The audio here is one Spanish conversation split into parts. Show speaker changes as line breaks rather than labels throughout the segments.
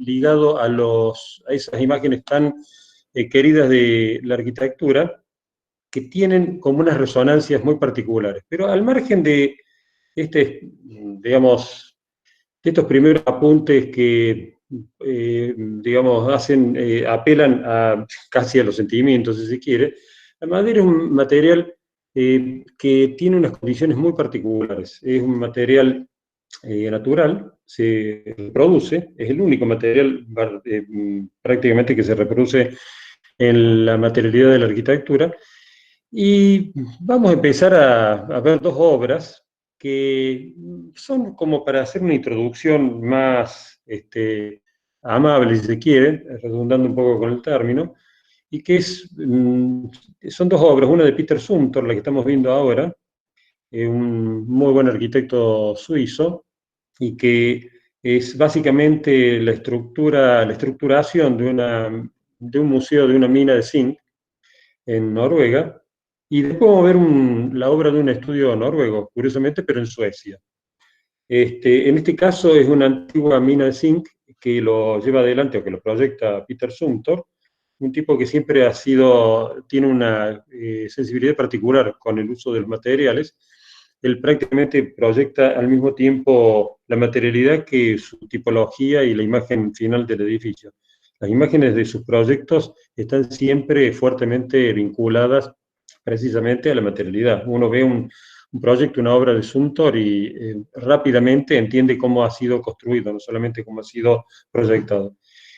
ligado a esas imágenes tan queridas de la arquitectura, que tienen como unas resonancias muy particulares. Pero al margen de digamos, de estos primeros apuntes que, digamos, apelan casi a los sentimientos, si se quiere, la madera es un material que tiene unas condiciones muy particulares. Es un material natural, se reproduce, es el único material prácticamente que se reproduce en la materialidad de la arquitectura. Y vamos a empezar a ver dos obras que son como para hacer una introducción más amable, si se quiere, redundando un poco con el término, y que son dos obras, una de Peter Zumthor, la que estamos viendo ahora, un muy buen arquitecto suizo, y que es básicamente la estructuración de un museo de una mina de zinc en Noruega, y después vamos a ver la obra de un estudio noruego, curiosamente, pero en Suecia. En este caso es una antigua mina de zinc que lo lleva adelante o que lo proyecta Peter Zumthor, un tipo que siempre tiene una sensibilidad particular con el uso de los materiales. Él prácticamente proyecta al mismo tiempo la materialidad que su tipología y la imagen final del edificio. Las imágenes de sus proyectos están siempre fuertemente vinculadas precisamente a la materialidad. Uno ve un proyecto, una obra de Zumthor y rápidamente entiende cómo ha sido construido, no solamente cómo ha sido proyectado.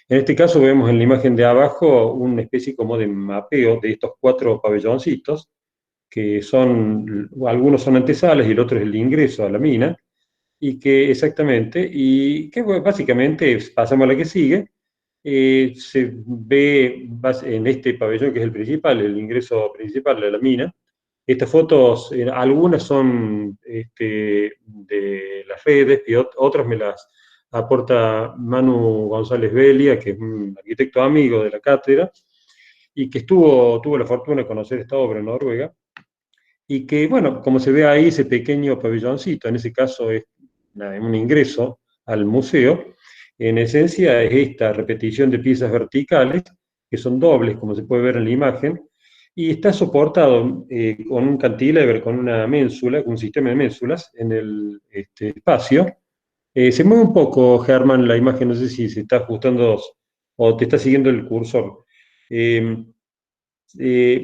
En este caso vemos en la imagen de abajo una especie como de mapeo de estos 4 pabelloncitos, que algunos son antesalas y el otro es el ingreso a la mina, y que bueno, básicamente, pasamos a la que sigue, se ve en este pabellón que es el principal, el ingreso principal de la mina. Estas fotos, algunas son de las redes y otras me las aporta Manu González Belia, que es un arquitecto amigo de la cátedra, y que tuvo la fortuna de conocer esta obra en Noruega, y que, bueno, como se ve ahí, ese pequeño pabelloncito, en ese caso es un ingreso al museo, en esencia es esta repetición de piezas verticales, que son dobles, como se puede ver en la imagen, y está soportado con un cantilever, con una ménsula, con un sistema de ménsulas en el espacio. Se mueve un poco, Germán, la imagen, no sé si se está ajustando o te está siguiendo el cursor. Eh,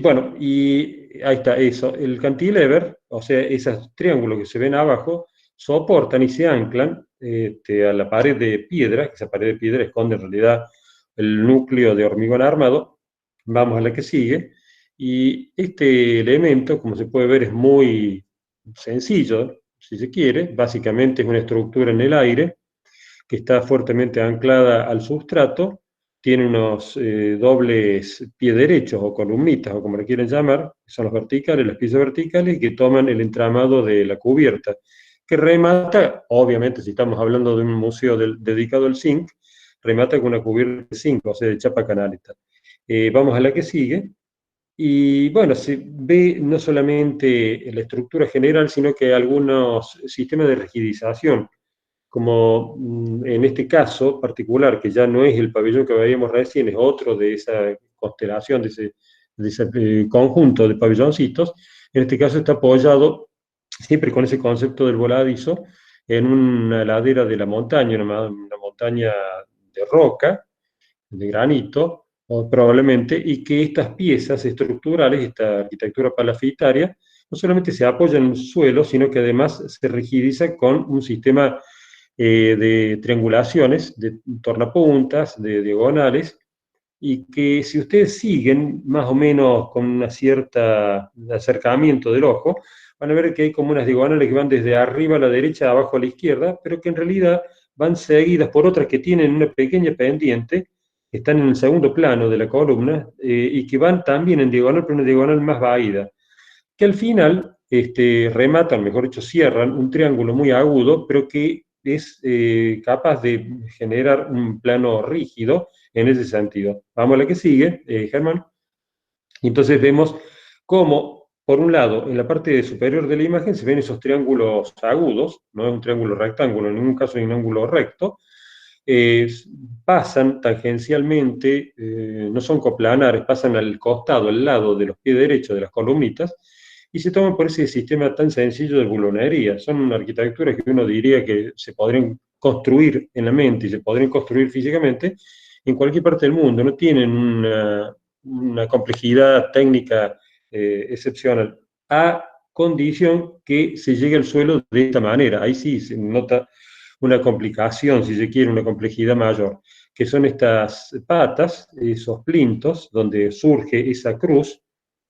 bueno, y ahí está eso. El cantilever, o sea, esos triángulos que se ven abajo, soportan y se anclan a la pared de piedra, que esa pared de piedra esconde en realidad el núcleo de hormigón armado. Vamos a la que sigue. Y este elemento, como se puede ver, es muy sencillo, si se quiere. Básicamente es una estructura en el aire que está fuertemente anclada al sustrato, tiene unos dobles pie derechos o columnitas, o como le quieren llamar, que son los verticales, las piezas verticales, que toman el entramado de la cubierta, que remata, obviamente si estamos hablando de un museo dedicado al zinc, remata con una cubierta de zinc, o sea, de chapa canaleta. Vamos a la que sigue. Y bueno, se ve no solamente la estructura general, sino que algunos sistemas de rigidización, como en este caso particular, que ya no es el pabellón que veíamos recién, es otro de esa constelación, de ese conjunto de pabelloncitos. En este caso está apoyado, siempre con ese concepto del voladizo, en una ladera de la montaña, una montaña de roca, de granito, o probablemente, y que estas piezas estructurales, esta arquitectura palafitaria, no solamente se apoya en el suelo, sino que además se rigidiza con un sistema de triangulaciones, de tornapuntas, de diagonales, y que si ustedes siguen más o menos con una cierta acercamiento del ojo, van a ver que hay como unas diagonales que van desde arriba a la derecha, abajo a la izquierda, pero que en realidad van seguidas por otras que tienen una pequeña pendiente, que están en el segundo plano de la columna, y que van también en diagonal, pero una diagonal más vaída, que al final rematan, mejor dicho, cierran un triángulo muy agudo, pero que es capaz de generar un plano rígido en ese sentido. Vamos a la que sigue, Germán. Y entonces vemos cómo, por un lado, en la parte superior de la imagen se ven esos triángulos agudos, no es un triángulo rectángulo, en ningún caso es un ángulo recto, eh, pasan tangencialmente, no son coplanares, pasan al costado, al lado de los pies derechos de las columnitas, y se toman por ese sistema tan sencillo de bulonería. Son arquitecturas que uno diría que se podrían construir en la mente y se podrían construir físicamente en cualquier parte del mundo. No tienen una complejidad técnica excepcional, a condición que se llegue al suelo de esta manera. Ahí sí se nota una complicación, si se quiere, una complejidad mayor, que son estas patas, esos plintos, donde surge esa cruz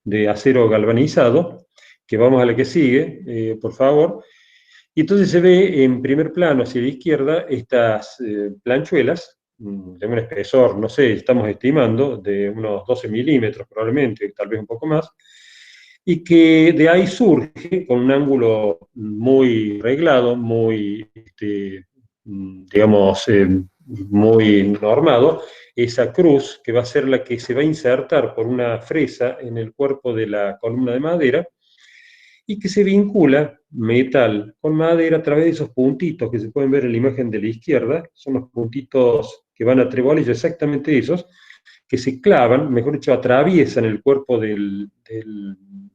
de acero galvanizado, que vamos a la que sigue, por favor. Y entonces se ve en primer plano hacia la izquierda estas planchuelas de un espesor, no sé, estamos estimando, de unos 12 milímetros probablemente, tal vez un poco más, y que de ahí surge con un ángulo muy reglado, muy, digamos, muy normado, esa cruz que va a ser la que se va a insertar por una fresa en el cuerpo de la columna de madera y que se vincula metal con madera a través de esos puntitos que se pueden ver en la imagen de la izquierda, son los puntitos que van a trebolillo, exactamente esos, que se clavan, mejor dicho, atraviesan el cuerpo de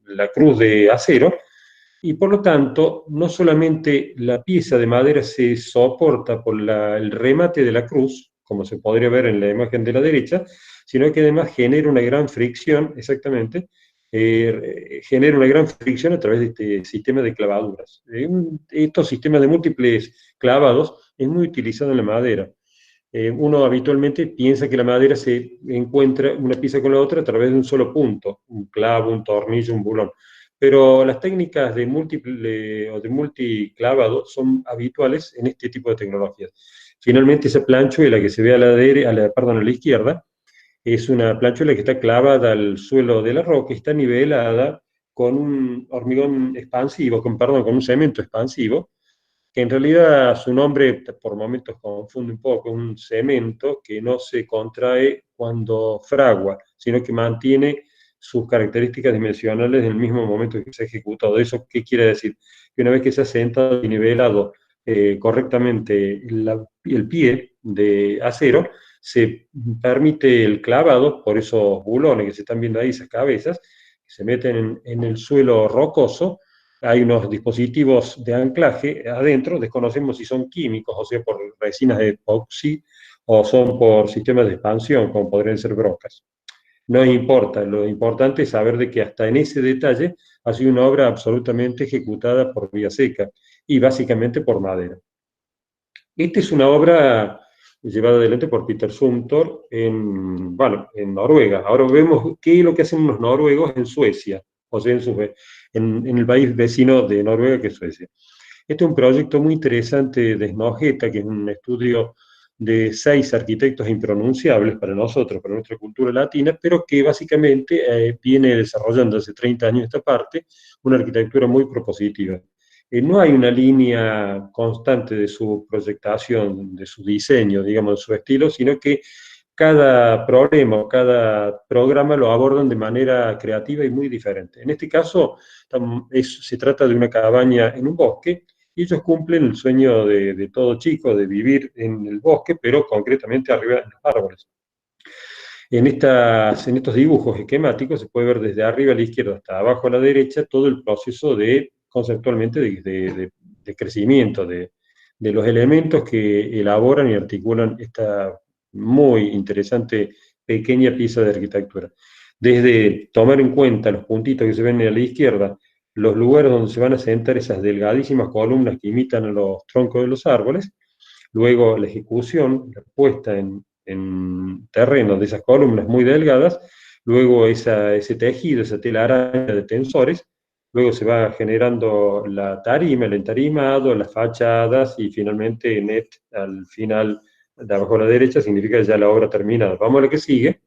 la cruz de acero, y por lo tanto, no solamente la pieza de madera se soporta por el remate de la cruz, como se podría ver en la imagen de la derecha, sino que además genera una gran fricción, exactamente, genera una gran fricción a través de este sistema de clavaduras. Estos sistemas de múltiples clavados es muy utilizado en la madera. Uno habitualmente piensa que la madera se encuentra una pieza con la otra a través de un solo punto, un clavo, un tornillo, un bulón. Pero las técnicas de múltiple o de multiclavado son habituales en este tipo de tecnologías. Finalmente, esa planchuela que se ve perdón, a la izquierda es una planchuela que está clavada al suelo de la roca y está nivelada con un hormigón expansivo, perdón, con un cemento expansivo, que en realidad su nombre por momentos confunde un poco, un cemento que no se contrae cuando fragua, sino que mantiene sus características dimensionales en el mismo momento que se ha ejecutado. ¿Eso qué quiere decir? Que una vez que se ha sentado y nivelado correctamente el pie de acero, se permite el clavado por esos bulones que se están viendo ahí, esas cabezas, que se meten en el suelo rocoso. Hay unos dispositivos de anclaje adentro, desconocemos si son químicos, o sea, por resinas de epoxi, o son por sistemas de expansión, como podrían ser brocas. No importa, lo importante es saber de que hasta en ese detalle ha sido una obra absolutamente ejecutada por vía seca y básicamente por madera. Esta es una obra llevada adelante por Peter Zumthor bueno, en Noruega. Ahora vemos qué es lo que hacen los noruegos en Suecia, o sea, en el país vecino de Noruega, que es Suecia. Este es un proyecto muy interesante de Snøhetta, que es un estudio de 6 arquitectos impronunciables para nosotros, para nuestra cultura latina, pero que básicamente viene desarrollando hace 30 años esta parte una arquitectura muy propositiva. No hay una línea constante de su proyectación, de su diseño, digamos, de su estilo, sino que cada problema o cada programa lo abordan de manera creativa y muy diferente. En este caso, se trata de una cabaña en un bosque, y ellos cumplen el sueño de todo chico, de vivir en el bosque, pero concretamente arriba de los árboles. En estos dibujos esquemáticos se puede ver desde arriba a la izquierda hasta abajo a la derecha todo el proceso conceptualmente de crecimiento, de los elementos que elaboran y articulan esta muy interesante pequeña pieza de arquitectura. Desde tomar en cuenta los puntitos que se ven a la izquierda, los lugares donde se van a sentar esas delgadísimas columnas que imitan a los troncos de los árboles, luego la ejecución, la puesta en terreno de esas columnas muy delgadas, luego ese tejido, esa telaraña de tensores, luego se va generando la tarima, el entarimado, las fachadas y finalmente net al final de abajo a la derecha significa ya la obra terminada. Vamos a lo que sigue.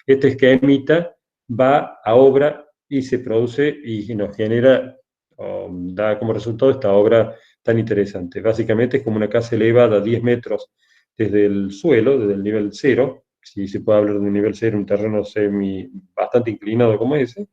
Este esquemita va a obra y se produce y nos genera, da como resultado esta obra tan interesante. Básicamente es como una casa elevada a 10 metros desde el suelo, desde el nivel cero, si se puede hablar de un nivel cero, un terreno bastante inclinado como ese.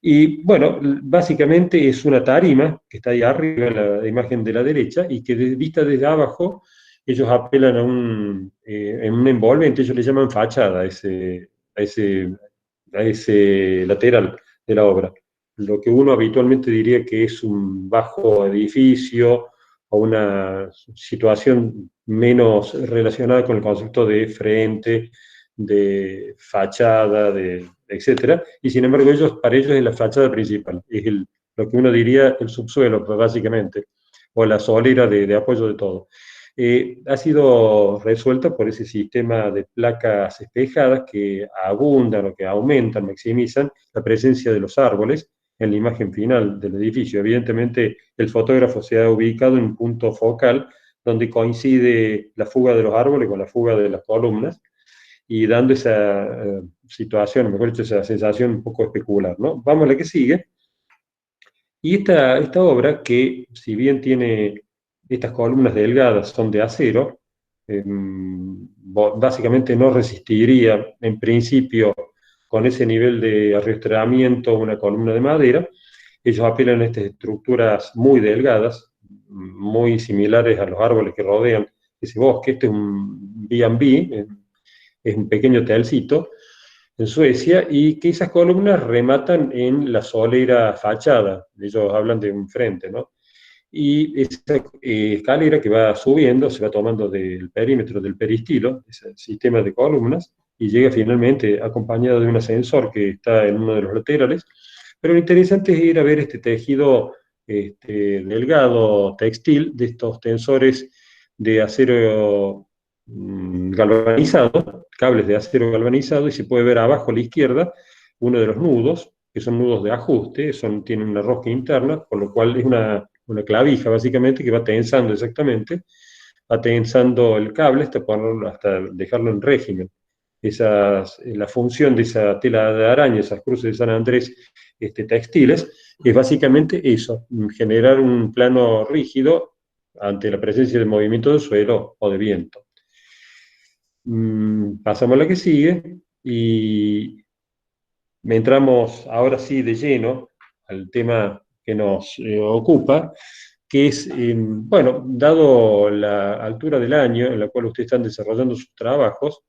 Y bueno, básicamente es una tarima que está ahí arriba en la imagen de la derecha y que vista desde abajo ellos apelan en un envolvente, ellos le llaman fachada a ese, a ese lateral de la obra. Lo que uno habitualmente diría que es un bajo edificio o una situación menos relacionada con el concepto de frente, de fachada, etcétera. Y sin embargo, para ellos es la fachada principal, es lo que uno diría el subsuelo, pues, básicamente, o la solera de apoyo de todo. Ha sido resuelta por ese sistema de placas espejadas que abundan o que aumentan, maximizan la presencia de los árboles en la imagen final del edificio. Evidentemente, el fotógrafo se ha ubicado en un punto focal donde coincide la fuga de los árboles con la fuga de las columnas y dando esa situación, mejor dicho, esa sensación un poco especular, ¿no? Vamos a la que sigue. Y esta obra, que si bien tiene estas columnas delgadas, son de acero, básicamente no resistiría en principio con ese nivel de arrastramiento una columna de madera. Ellos apelan a estas estructuras muy delgadas, muy similares a los árboles que rodean ese bosque. Este es un B&B, es un pequeño hotelcito en Suecia, y que esas columnas rematan en la solera fachada. Ellos hablan de un frente, ¿no? Y esa escalera que va subiendo se va tomando del perímetro del peristilo, ese sistema de columnas, y llega finalmente acompañado de un ascensor que está en uno de los laterales. Pero lo interesante es ir a ver este tejido delgado, textil, de estos tensores de acero galvanizado, cables de acero galvanizado, y se puede ver abajo a la izquierda uno de los nudos, que son nudos de ajuste, tienen una rosca interna, con lo cual es una clavija básicamente que va tensando exactamente, va tensando el cable hasta dejarlo en régimen. La función de esa tela de araña, esas cruces de San Andrés textiles, es básicamente eso, generar un plano rígido ante la presencia de movimiento del suelo o de viento. Pasamos a la que sigue y entramos ahora sí de lleno al tema que nos ocupa, que es, bueno, dado la altura del año en la cual ustedes están desarrollando sus trabajos,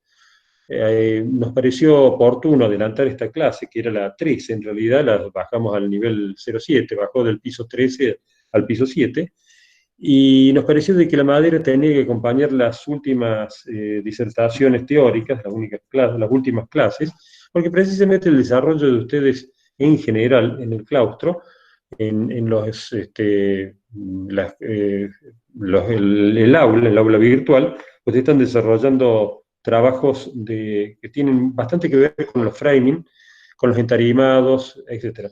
nos pareció oportuno adelantar esta clase, que era la 13, en realidad la bajamos al nivel 07, bajó del piso 13 al piso 7, y nos pareció de que la madera tenía que acompañar las últimas disertaciones teóricas, las últimas clases, porque precisamente el desarrollo de ustedes en general en el claustro, en el aula virtual, pues están desarrollando trabajos que tienen bastante que ver con los framing, con los entarimados, etc.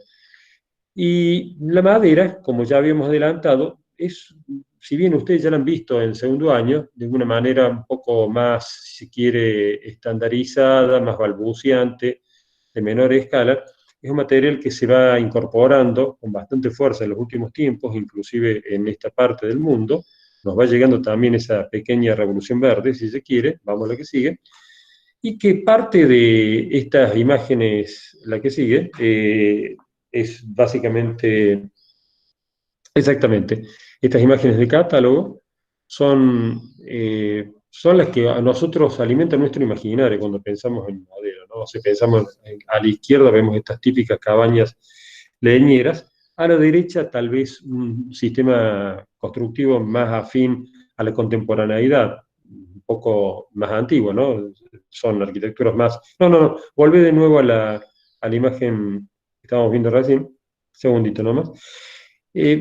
Y la madera, como ya habíamos adelantado, si bien ustedes ya la han visto en segundo año, de una manera un poco más, si quiere, estandarizada, más balbuceante, de menor escala, es un material que se va incorporando con bastante fuerza en los últimos tiempos, inclusive en esta parte del mundo. Nos va llegando también esa pequeña revolución verde, si se quiere, vamos a la que sigue, y que parte de estas imágenes, la que sigue, es básicamente, exactamente, estas imágenes de catálogo son las que a nosotros alimentan nuestro imaginario cuando pensamos en madera, ¿no? Si pensamos a la izquierda vemos estas típicas cabañas leñeras, a la derecha tal vez un sistema constructivo más afín a la contemporaneidad, un poco más antiguo, ¿no? Son arquitecturas más... No, no, no, volvé de nuevo a la imagen que estábamos viendo recién, segundito nomás.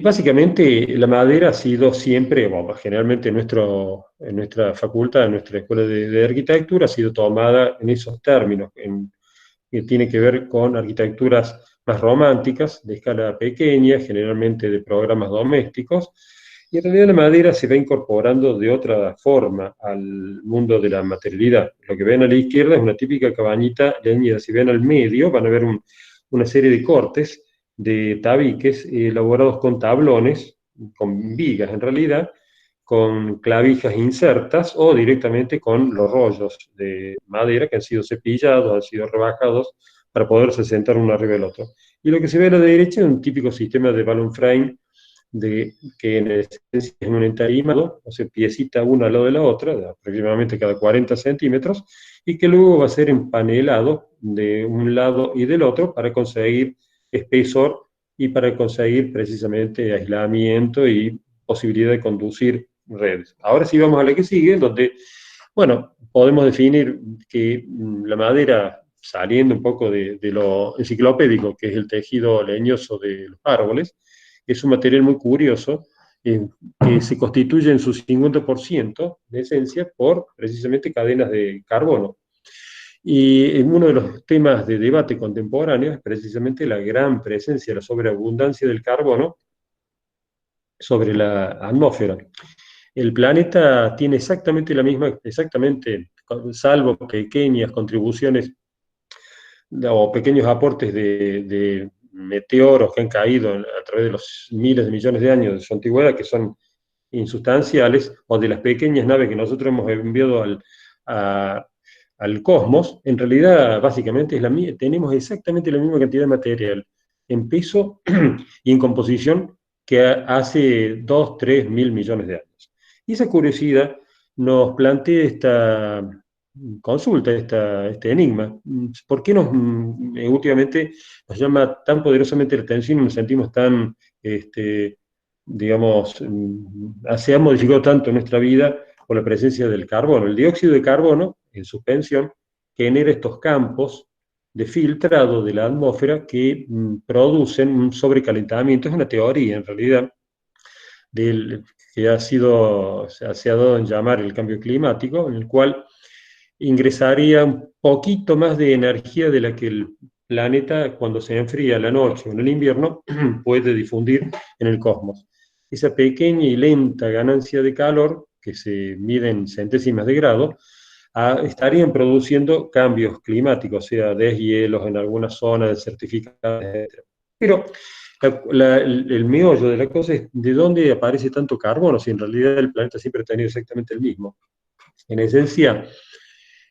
Básicamente la madera ha sido siempre, bueno, generalmente en nuestra facultad, en nuestra escuela de arquitectura, ha sido tomada en esos términos, que tiene que ver con arquitecturas más románticas, de escala pequeña, generalmente de programas domésticos, y en realidad la madera se va incorporando de otra forma al mundo de la materialidad. Lo que ven a la izquierda es una típica cabañita leñera. Si ven al medio van a ver una serie de cortes de tabiques elaborados con tablones, con vigas en realidad, con clavijas insertas o directamente con los rollos de madera que han sido cepillados, han sido rebajados para poderse sentar uno arriba del otro. Y lo que se ve a la derecha es un típico sistema de balloon frame que en esencia es un entarimado, o sea, piecita una al lado de la otra, de aproximadamente cada 40 centímetros, y que luego va a ser empanelado de un lado y del otro para conseguir espesor y para conseguir precisamente aislamiento y posibilidad de conducir redes. Ahora sí vamos a la que sigue, donde, bueno, podemos definir que la madera, saliendo un poco de lo enciclopédico, que es el tejido leñoso de los árboles, es un material muy curioso, que se constituye en su 50% de esencia por precisamente cadenas de carbono. Y uno de los temas de debate contemporáneo es precisamente la gran presencia, la sobreabundancia del carbono sobre la atmósfera. El planeta tiene exactamente la misma, exactamente, salvo pequeñas contribuciones o pequeños aportes de meteoros que han caído a través de los miles de millones de años de su antigüedad, que son insustanciales, o de las pequeñas naves que nosotros hemos enviado a, al cosmos, en realidad básicamente tenemos exactamente la misma cantidad de material en peso y en composición que hace 2, 3 mil millones de años. Y esa curiosidad nos plantea esta consulta, este enigma. ¿Por qué últimamente nos llama tan poderosamente la atención y nos sentimos tan, digamos, se ha modificado tanto nuestra vida por la presencia del carbono? El dióxido de carbono, en suspensión, genera estos campos de filtrado de la atmósfera que producen un sobrecalentamiento. Es una teoría, en realidad, del, que se ha dado en llamar el cambio climático, en el cual ingresaría un poquito más de energía de la que el planeta, cuando se enfría la noche o en el invierno, puede difundir en el cosmos. Esa pequeña y lenta ganancia de calor, que se mide en centésimas de grado, estarían produciendo cambios climáticos, o sea, deshielos en algunas zonas desertificadas, etc. Pero el meollo de la cosa es de dónde aparece tanto carbono, si en realidad el planeta siempre ha tenido exactamente el mismo. En esencia,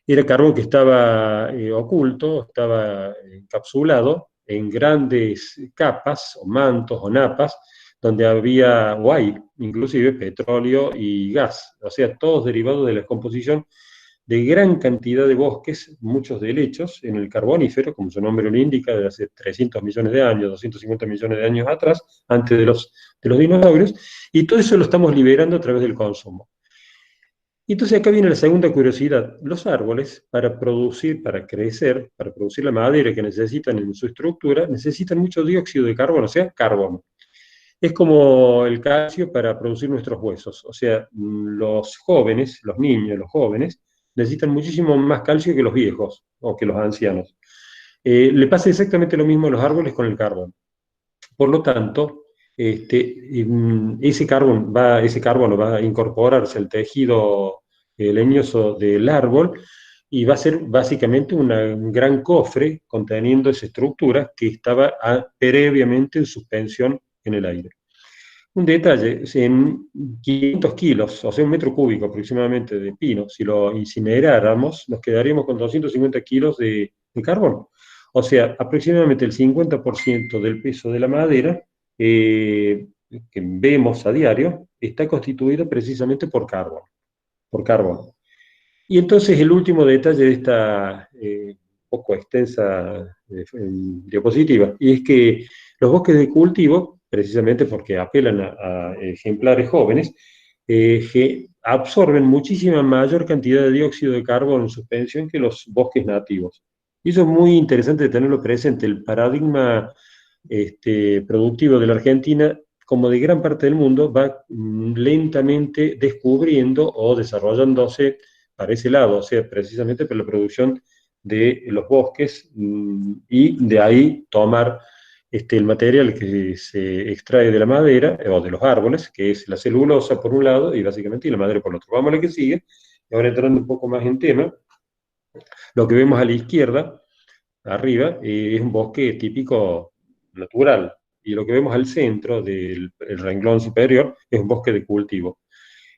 era carbón que estaba oculto, estaba encapsulado en grandes capas o mantos o napas, donde había, o hay inclusive, petróleo y gas, o sea, todos derivados de la descomposición de gran cantidad de bosques, muchos de helechos, en el Carbonífero, como su nombre lo indica, de hace 300 millones de años, 250 millones de años atrás, antes de los dinosaurios, y todo eso lo estamos liberando a través del consumo. Y entonces acá viene la segunda curiosidad. Los árboles, para producir, para crecer, para producir la madera que necesitan en su estructura, necesitan mucho dióxido de carbono, o sea, carbono. Es como el calcio para producir nuestros huesos. O sea, los jóvenes, los niños, los jóvenes, necesitan muchísimo más calcio que los viejos o que los ancianos. Le pasa exactamente lo mismo a los árboles con el carbono. Por lo tanto, ese carbono va a incorporarse al tejido leñoso del árbol y va a ser básicamente un gran cofre conteniendo esa estructura que estaba previamente en suspensión en el aire. Un detalle, en 500 kilos, o sea, un metro cúbico aproximadamente de pino, si lo incineráramos, nos quedaríamos con 250 kilos de carbono. O sea, aproximadamente el 50% del peso de la madera que vemos a diario está constituido precisamente por carbono, por carbono. Y entonces el último detalle de esta poco extensa diapositiva, y es que los bosques de cultivo, precisamente porque apelan a ejemplares jóvenes, que absorben muchísima mayor cantidad de dióxido de carbono en suspensión que los bosques nativos. Y eso es muy interesante tenerlo presente. El paradigma productivo de la Argentina, como de gran parte del mundo, va lentamente descubriendo o desarrollándose para ese lado, o sea, precisamente por la producción de los bosques y de ahí tomar el material que se extrae de la madera o de los árboles, que es la celulosa por un lado y básicamente y la madera por el otro. Vamos a la que sigue, y ahora entrando un poco más en tema, lo que vemos a la izquierda, arriba, es un bosque típico natural, y lo que vemos al centro del renglón superior es un bosque de cultivo.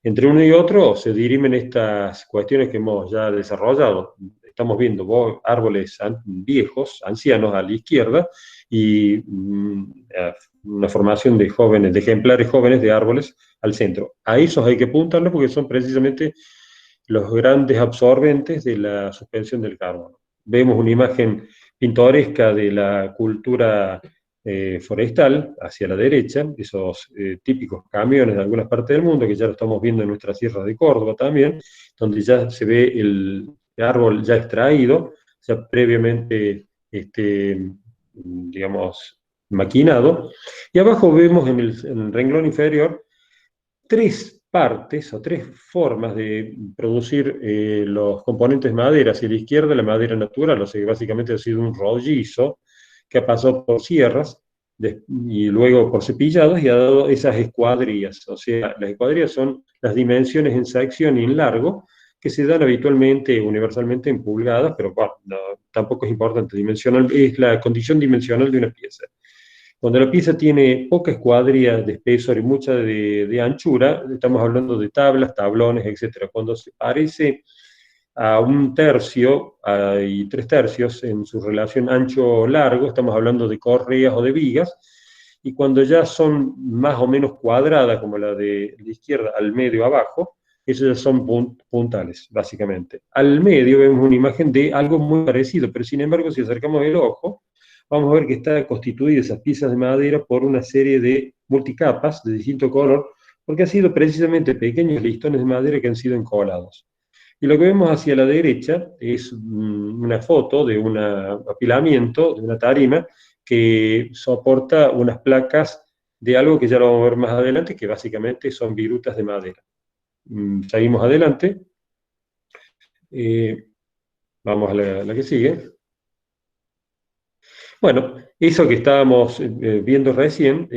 Entre uno y otro se dirimen estas cuestiones que hemos ya desarrollado. Estamos viendo árboles viejos, ancianos a la izquierda, y una formación de jóvenes, de ejemplares jóvenes de árboles al centro. A esos hay que apuntarlos porque son precisamente los grandes absorbentes de la suspensión del carbono. Vemos una imagen pintoresca de la cultura forestal hacia la derecha, esos típicos camiones de algunas partes del mundo, que ya lo estamos viendo en nuestra sierra de Córdoba también, donde ya se ve el árbol ya extraído, ya previamente, digamos, maquinado, y abajo vemos en el renglón inferior tres partes o tres formas de producir los componentes de madera. Hacia la izquierda la madera natural, o sea que básicamente ha sido un rollizo que ha pasado por sierras y luego por cepillados y ha dado esas escuadrillas. O sea, las escuadrillas son las dimensiones en sección y en largo que se dan habitualmente, universalmente en pulgadas, pero bueno, no, tampoco es importante. Dimensional es la condición dimensional de una pieza. Cuando la pieza tiene poca escuadría de espesor y mucha de anchura, estamos hablando de tablas, tablones, etc. Cuando se parece a un tercio y tres tercios en su relación ancho-largo, estamos hablando de correas o de vigas, y cuando ya son más o menos cuadradas, como la de la izquierda al medio abajo, esos ya son puntales, básicamente. Al medio vemos una imagen de algo muy parecido, pero sin embargo, si acercamos el ojo, vamos a ver que está constituida esas piezas de madera por una serie de multicapas de distinto color, porque han sido precisamente pequeños listones de madera que han sido encolados. Y lo que vemos hacia la derecha es una foto de un apilamiento, de una tarima, que soporta unas placas de algo que ya lo vamos a ver más adelante, que básicamente son virutas de madera. Seguimos adelante. Vamos a la que sigue. Bueno, eso que estábamos viendo recién,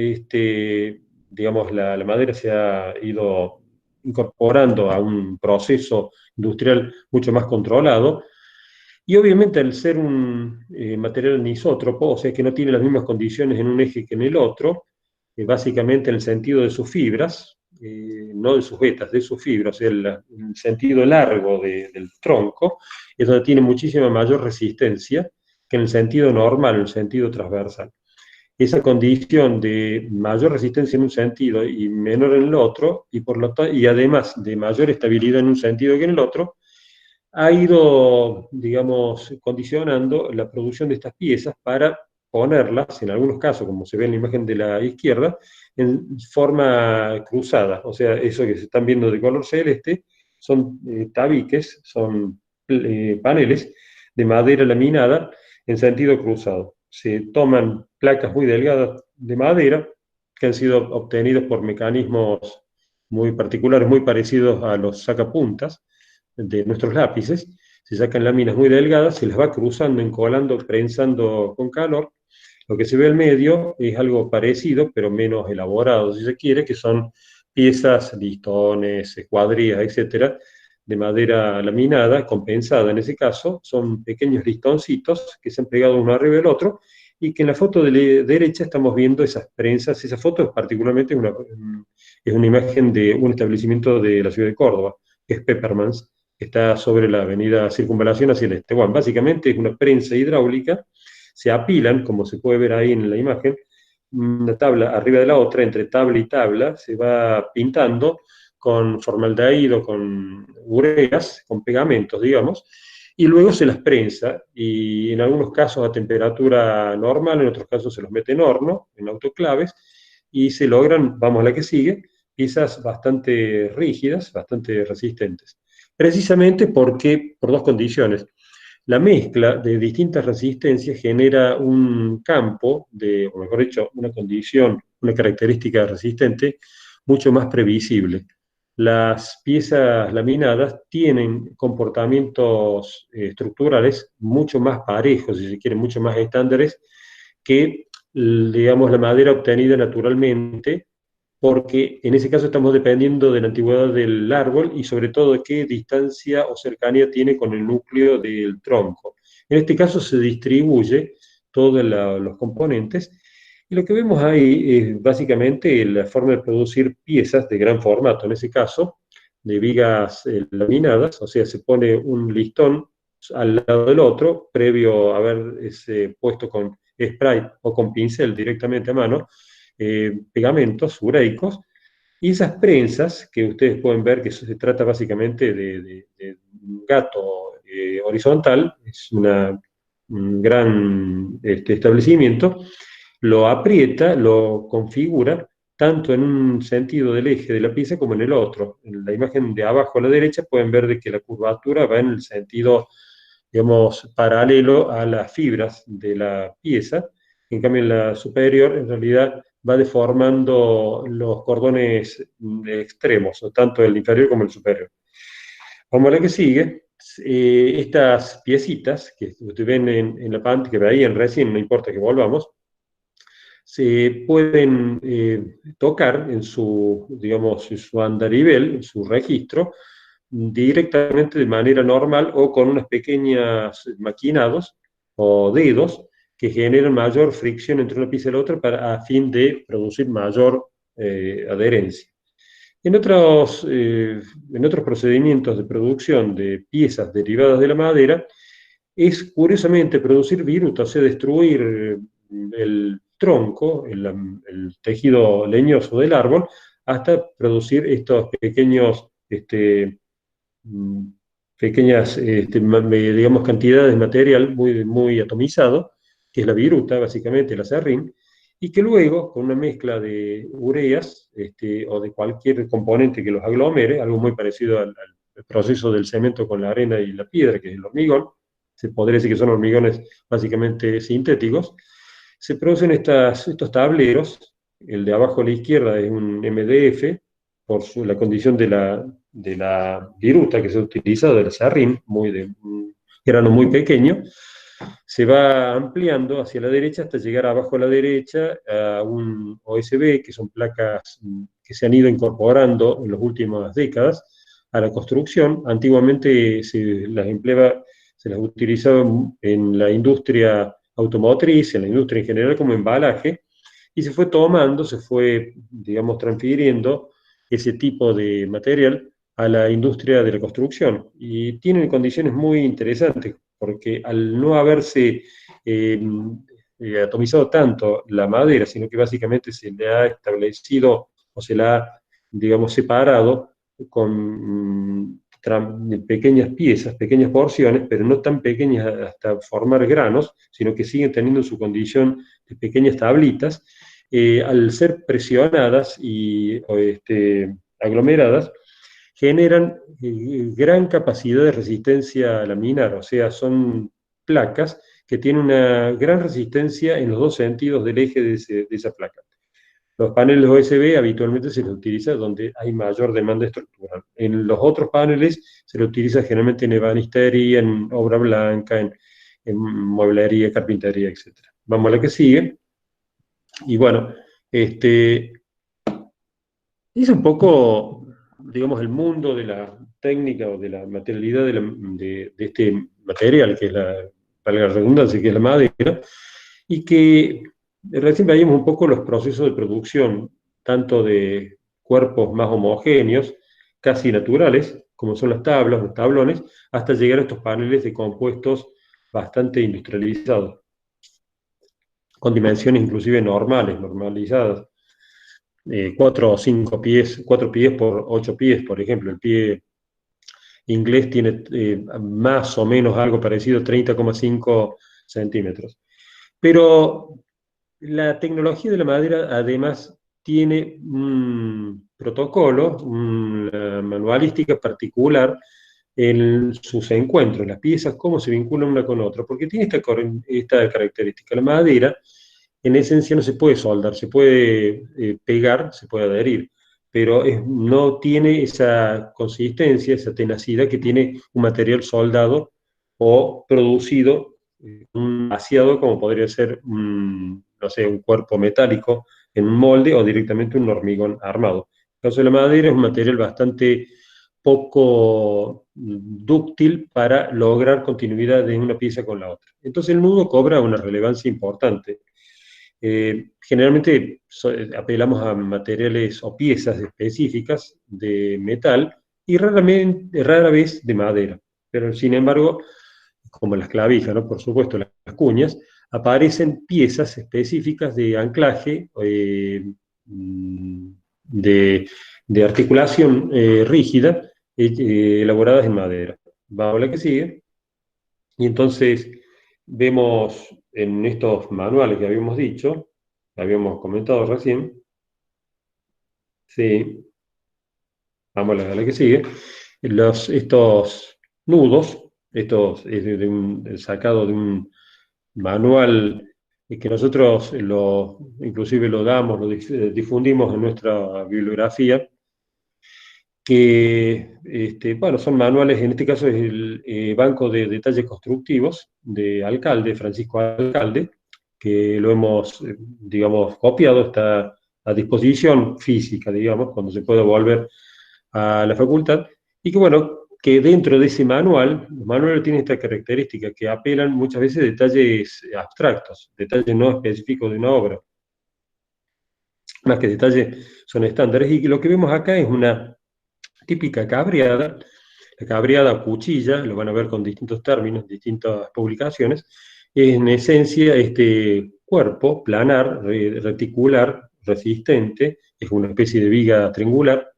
digamos, la madera se ha ido incorporando a un proceso industrial mucho más controlado, y obviamente al ser un material anisótropo, o sea que no tiene las mismas condiciones en un eje que en el otro, básicamente en el sentido de sus fibras, no de sus vetas, de sus fibras, o sea, el sentido largo del tronco, es donde tiene muchísima mayor resistencia que en el sentido normal, en el sentido transversal. Esa condición de mayor resistencia en un sentido y menor en el otro, y además de mayor estabilidad en un sentido que en el otro, ha ido, digamos, condicionando la producción de estas piezas para ponerlas, en algunos casos, como se ve en la imagen de la izquierda, en forma cruzada. O sea, eso que se están viendo de color celeste son tabiques, son paneles de madera laminada en sentido cruzado. Se toman placas muy delgadas de madera que han sido obtenidas por mecanismos muy particulares, muy parecidos a los sacapuntas de nuestros lápices. Se sacan láminas muy delgadas, se las va cruzando, encolando, prensando con calor. Lo que se ve al medio es algo parecido, pero menos elaborado, si se quiere, que son piezas, listones, escuadrillas, etcétera, de madera laminada, compensada en ese caso. Son pequeños listoncitos que se han pegado uno arriba del otro, y que en la foto de la derecha estamos viendo esas prensas. Esa foto particularmente es una imagen de un establecimiento de la ciudad de Córdoba, que es Peppermans, que está sobre la avenida Circunvalación hacia el este. Bueno, básicamente es una prensa hidráulica, se apilan, como se puede ver ahí en la imagen, una tabla arriba de la otra, entre tabla y tabla, se va pintando con formaldehído, con ureas, con pegamentos, digamos, y luego se las prensa, y en algunos casos a temperatura normal, en otros casos se los mete en horno, en autoclaves, y se logran, vamos a la que sigue, piezas bastante rígidas, bastante resistentes. Precisamente porque, por dos condiciones. La mezcla de distintas resistencias genera un campo, o mejor dicho, una condición, una característica resistente mucho más previsible. Las piezas laminadas tienen comportamientos estructurales mucho más parejos, si se quiere, mucho más estándares que, digamos, la madera obtenida naturalmente, porque en ese caso estamos dependiendo de la antigüedad del árbol y sobre todo de qué distancia o cercanía tiene con el núcleo del tronco. En este caso se distribuye todos los componentes, y lo que vemos ahí es básicamente la forma de producir piezas de gran formato, en ese caso, de vigas laminadas, o sea, se pone un listón al lado del otro, previo a haberse puesto con spray o con pincel directamente a mano, pegamentos ureicos, y esas prensas, que ustedes pueden ver que se trata básicamente de un gato horizontal, es un gran establecimiento, lo aprieta, lo configura, tanto en un sentido del eje de la pieza como en el otro. En la imagen de abajo a la derecha pueden ver de que la curvatura va en el sentido, digamos, paralelo a las fibras de la pieza. En cambio, en la superior, en realidad, va deformando los cordones extremos, o tanto el inferior como el superior. Como la que sigue, estas piecitas que ustedes ven en la pantalla, que veían recién, no importa que volvamos, se pueden tocar en su, digamos, en su andarivel, en su registro, directamente de manera normal o con unas pequeñas maquinados o dedos que generan mayor fricción entre una pieza y la otra a fin de producir mayor adherencia. En otros procedimientos de producción de piezas derivadas de la madera, es curiosamente producir virutas, o sea, destruir el tronco, el tejido leñoso del árbol, hasta producir estos pequeños, mm, pequeñas, digamos, cantidades de material muy, muy atomizado, que es la viruta, básicamente, el acerrín, y que luego, con una mezcla de ureas o de cualquier componente que los aglomere, algo muy parecido al proceso del cemento con la arena y la piedra, que es el hormigón, se podría decir que son hormigones básicamente sintéticos, se producen estos tableros. El de abajo a la izquierda es un MDF, por la condición de la viruta que se utiliza, del serrín, de un grano muy pequeño, se va ampliando hacia la derecha hasta llegar abajo a la derecha a un OSB, que son placas que se han ido incorporando en las últimas décadas a la construcción. Antiguamente se las utilizaba en la industria automotriz, en la industria en general como embalaje, y se fue tomando, se fue, digamos, transfiriendo ese tipo de material a la industria de la construcción. Y tienen condiciones muy interesantes, porque al no haberse eh, atomizado tanto la madera, sino que básicamente se le ha establecido o se la ha, digamos, separado con pequeñas piezas, pequeñas porciones, pero no tan pequeñas hasta formar granos, sino que siguen teniendo su condición de pequeñas tablitas. Al ser presionadas y aglomeradas, generan gran capacidad de resistencia laminar, o sea, son placas que tienen una gran resistencia en los dos sentidos del eje de esa placa. Los paneles OSB habitualmente se los utiliza donde hay mayor demanda estructural. En los otros paneles se los utiliza generalmente en ebanistería, en obra blanca, en mueblería, carpintería, etc. Vamos a la que sigue. Y bueno, es un poco, digamos, el mundo de la técnica o de la materialidad de este material, que es valga la redundancia, que es la madera, y que recién veíamos un poco los procesos de producción, tanto de cuerpos más homogéneos, casi naturales, como son las tablas, los tablones, hasta llegar a estos paneles de compuestos bastante industrializados, con dimensiones inclusive normalizadas. 4 pies por 8 pies, por ejemplo. El pie inglés tiene más o menos algo parecido, 30,5 centímetros. Pero la tecnología de la madera además tiene un protocolo, una manualística particular en sus encuentros, las piezas, cómo se vinculan una con otra, porque tiene esta característica. La madera, en esencia, no se puede soldar, se puede pegar, se puede adherir, pero no tiene esa consistencia, esa tenacidad que tiene un material soldado o producido, un vaciado, como podría ser, no sé, un cuerpo metálico en un molde o directamente un hormigón armado. En el caso de la madera es un material bastante poco dúctil para lograr continuidad de una pieza con la otra. Entonces el nudo cobra una relevancia importante. Generalmente apelamos a materiales o piezas específicas de metal y rara vez de madera. Pero sin embargo, como las clavijas, ¿no? Por supuesto, las cuñas, aparecen piezas específicas de anclaje, de, de articulación rígida, elaboradas en madera. Vamos a la que sigue. Y entonces vemos en estos manuales que habíamos dicho, que habíamos comentado recién, sí, vamos a la que sigue, estos nudos, estos es sacado de un manual que nosotros inclusive lo damos, difundimos en nuestra bibliografía, que bueno, son manuales, en este caso es el Banco de Detalles Constructivos de Alcalde, Francisco Alcalde, que lo hemos, digamos, copiado, está a disposición física, digamos, cuando se pueda volver a la facultad, y que bueno, que dentro de ese manual, los manuales tienen esta característica, que apelan muchas veces a detalles abstractos, detalles no específicos de una obra, más que detalles son estándares, y lo que vemos acá es una típica cabreada, la cabreada o cuchilla, lo van a ver con distintos términos, distintas publicaciones, es en esencia este cuerpo planar, reticular, resistente, es una especie de viga triangular,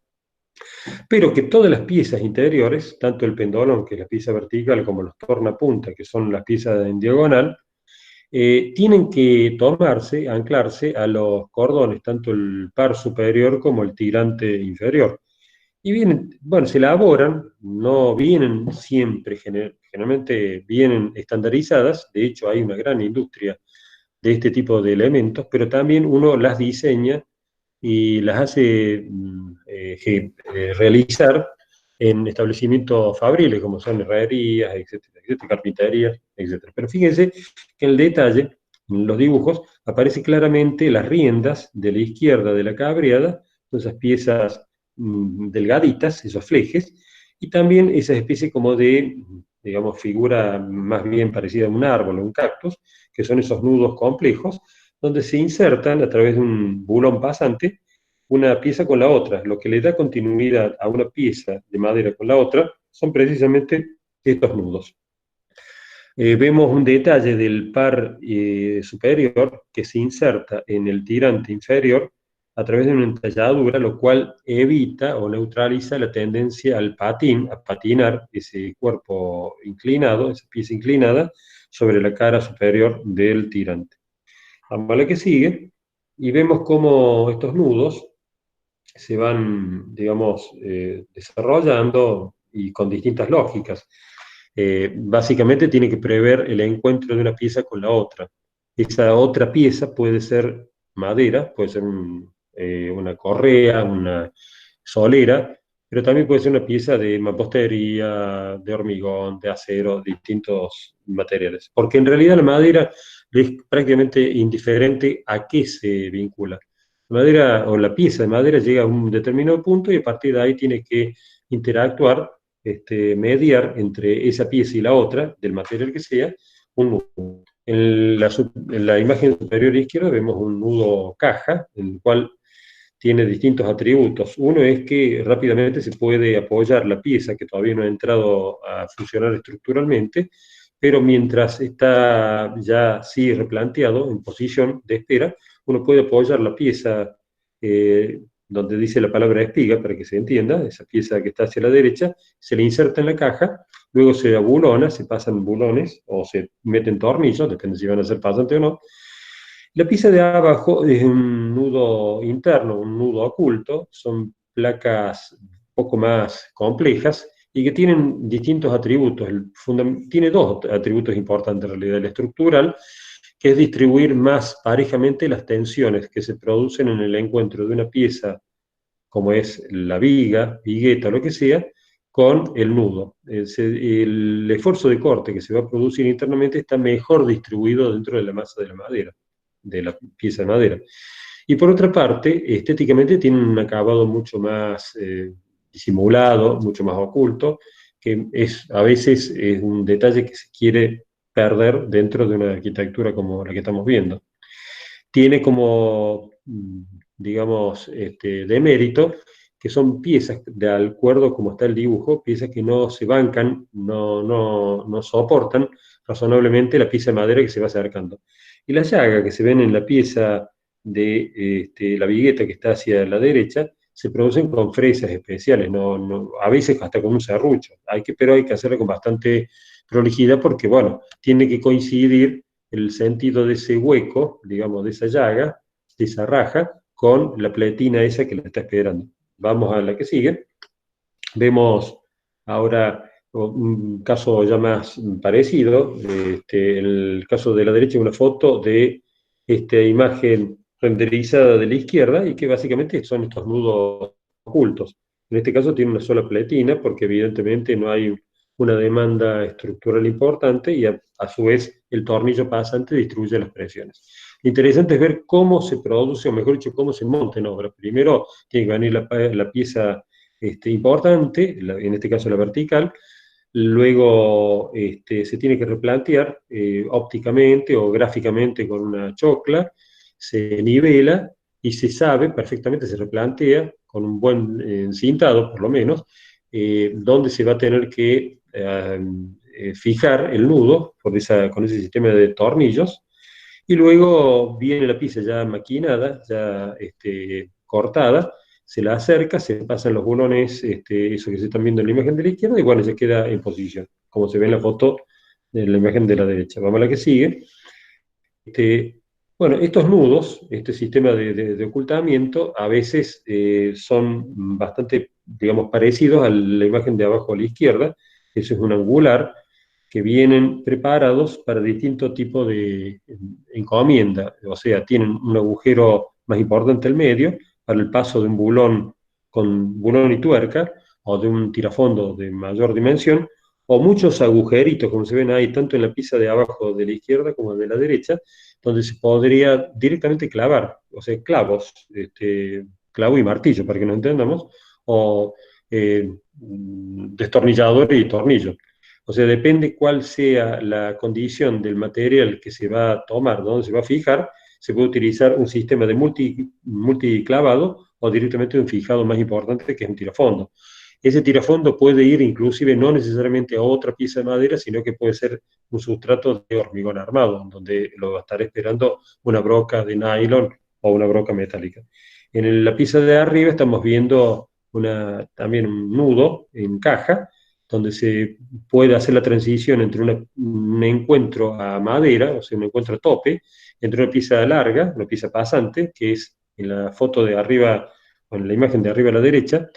pero que todas las piezas interiores, tanto el pendolón, que es la pieza vertical, como los tornapuntas, que son las piezas en diagonal, tienen que tomarse, anclarse a los cordones, tanto el par superior como el tirante inferior. Y vienen, bueno, se elaboran, no vienen siempre, generalmente vienen estandarizadas, de hecho hay una gran industria de este tipo de elementos, pero también uno las diseña y las hace realizar en establecimientos fabriles, como son herrerías, etcétera, etcétera, carpinterías, etcétera. Pero fíjense que en el detalle, en los dibujos, aparece claramente las riendas de la izquierda de la cabreada, son esas piezas delgaditas, esos flejes, y también esa especie como de, digamos, figura más bien parecida a un árbol o un cactus, que son esos nudos complejos, donde se insertan a través de un bulón pasante una pieza con la otra. Lo que le da continuidad a una pieza de madera con la otra son precisamente estos nudos. Vemos un detalle del par superior que se inserta en el tirante inferior a través de una entalladura, lo cual evita o neutraliza la tendencia al patín, a patinar ese cuerpo inclinado, esa pieza inclinada, sobre la cara superior del tirante. Vamos a la que sigue y vemos cómo estos nudos se van, digamos, desarrollando y con distintas lógicas. Básicamente tiene que prever el encuentro de una pieza con la otra. Esa otra pieza puede ser madera, puede ser una correa, una solera, pero también puede ser una pieza de mampostería, de hormigón, de acero, distintos materiales. Porque en realidad la madera es prácticamente indiferente a qué se vincula. La madera o la pieza de madera llega a un determinado punto y a partir de ahí tiene que interactuar, mediar entre esa pieza y la otra, del material que sea, un nudo. En la imagen superior izquierda vemos un nudo caja, en el cual tiene distintos atributos. Uno es que rápidamente se puede apoyar la pieza que todavía no ha entrado a funcionar estructuralmente, pero mientras está ya sí replanteado en posición de espera, uno puede apoyar la pieza donde dice la palabra espiga, para que se entienda, esa pieza que está hacia la derecha, se le inserta en la caja, luego se abulona, se pasan bulones o se meten tornillos, depende si van a ser pasantes o no. La pieza de abajo es un nudo interno, un nudo oculto, son placas un poco más complejas y que tienen distintos atributos. Tiene dos atributos importantes en realidad. El estructural, que es distribuir más parejamente las tensiones que se producen en el encuentro de una pieza, como es la viga, vigueta o lo que sea, con el nudo. El esfuerzo de corte que se va a producir internamente está mejor distribuido dentro de la masa de la madera, de la pieza de madera. Y por otra parte, estéticamente tiene un acabado mucho más disimulado, mucho más oculto, que a veces es un detalle que se quiere perder dentro de una arquitectura como la que estamos viendo. Tiene como, digamos, demérito que son piezas de acuerdo como está el dibujo, piezas que no se bancan, no soportan razonablemente la pieza de madera que se va acercando. Y las llagas que se ven en la pieza de la vigueta que está hacia la derecha, se producen con fresas especiales, a veces hasta con un serrucho, pero hay que hacerlo con bastante prolijidad porque, bueno, tiene que coincidir el sentido de ese hueco, digamos, de esa llaga, de esa raja, con la pletina esa que la está esperando. Vamos a la que sigue. Vemos ahora un caso ya más parecido, el caso de la derecha, una foto de esta imagen renderizada de la izquierda y que básicamente son estos nudos ocultos. En este caso tiene una sola pletina porque evidentemente no hay una demanda estructural importante y a su vez el tornillo pasante distribuye las presiones. Lo interesante es ver cómo se produce, o mejor dicho, cómo se monta en obra. Primero tiene que venir la pieza importante, en este caso la vertical, luego se tiene que replantear ópticamente o gráficamente con una chocla, se nivela y se sabe perfectamente, se replantea con un buen encintado por lo menos, dónde se va a tener que fijar el nudo con ese sistema de tornillos, y luego viene la pieza ya maquinada, ya cortada, se la acerca, se pasan los bulones, eso que se están viendo en la imagen de la izquierda, y bueno, ya queda en posición, como se ve en la foto de la imagen de la derecha. Vamos a la que sigue. Bueno, estos nudos, este sistema de ocultamiento, a veces son bastante, digamos, parecidos a la imagen de abajo a la izquierda. Eso es un angular, que vienen preparados para distintos tipos de encomienda, o sea, tienen un agujero más importante al medio para el paso de un bulón con bulón y tuerca, o de un tirafondo de mayor dimensión, o muchos agujeritos, como se ven ahí, tanto en la pieza de abajo de la izquierda como de la derecha, donde se podría directamente clavar, o sea, clavos, clavo y martillo, para que nos entendamos, o destornillador y tornillo. O sea, depende cuál sea la condición del material que se va a tomar, dónde se va a fijar, se puede utilizar un sistema de multiclavado o directamente un fijado más importante que es un tirafondo. Ese tirafondo puede ir inclusive no necesariamente a otra pieza de madera, sino que puede ser un sustrato de hormigón armado, donde lo va a estar esperando una broca de nylon o una broca metálica. En la pieza de arriba estamos viendo también un nudo en caja, donde se puede hacer la transición entre un encuentro a madera, o sea, un encuentro a tope, entre una pieza larga, una pieza pasante, que es en la foto de arriba, o en la imagen de arriba a la derecha,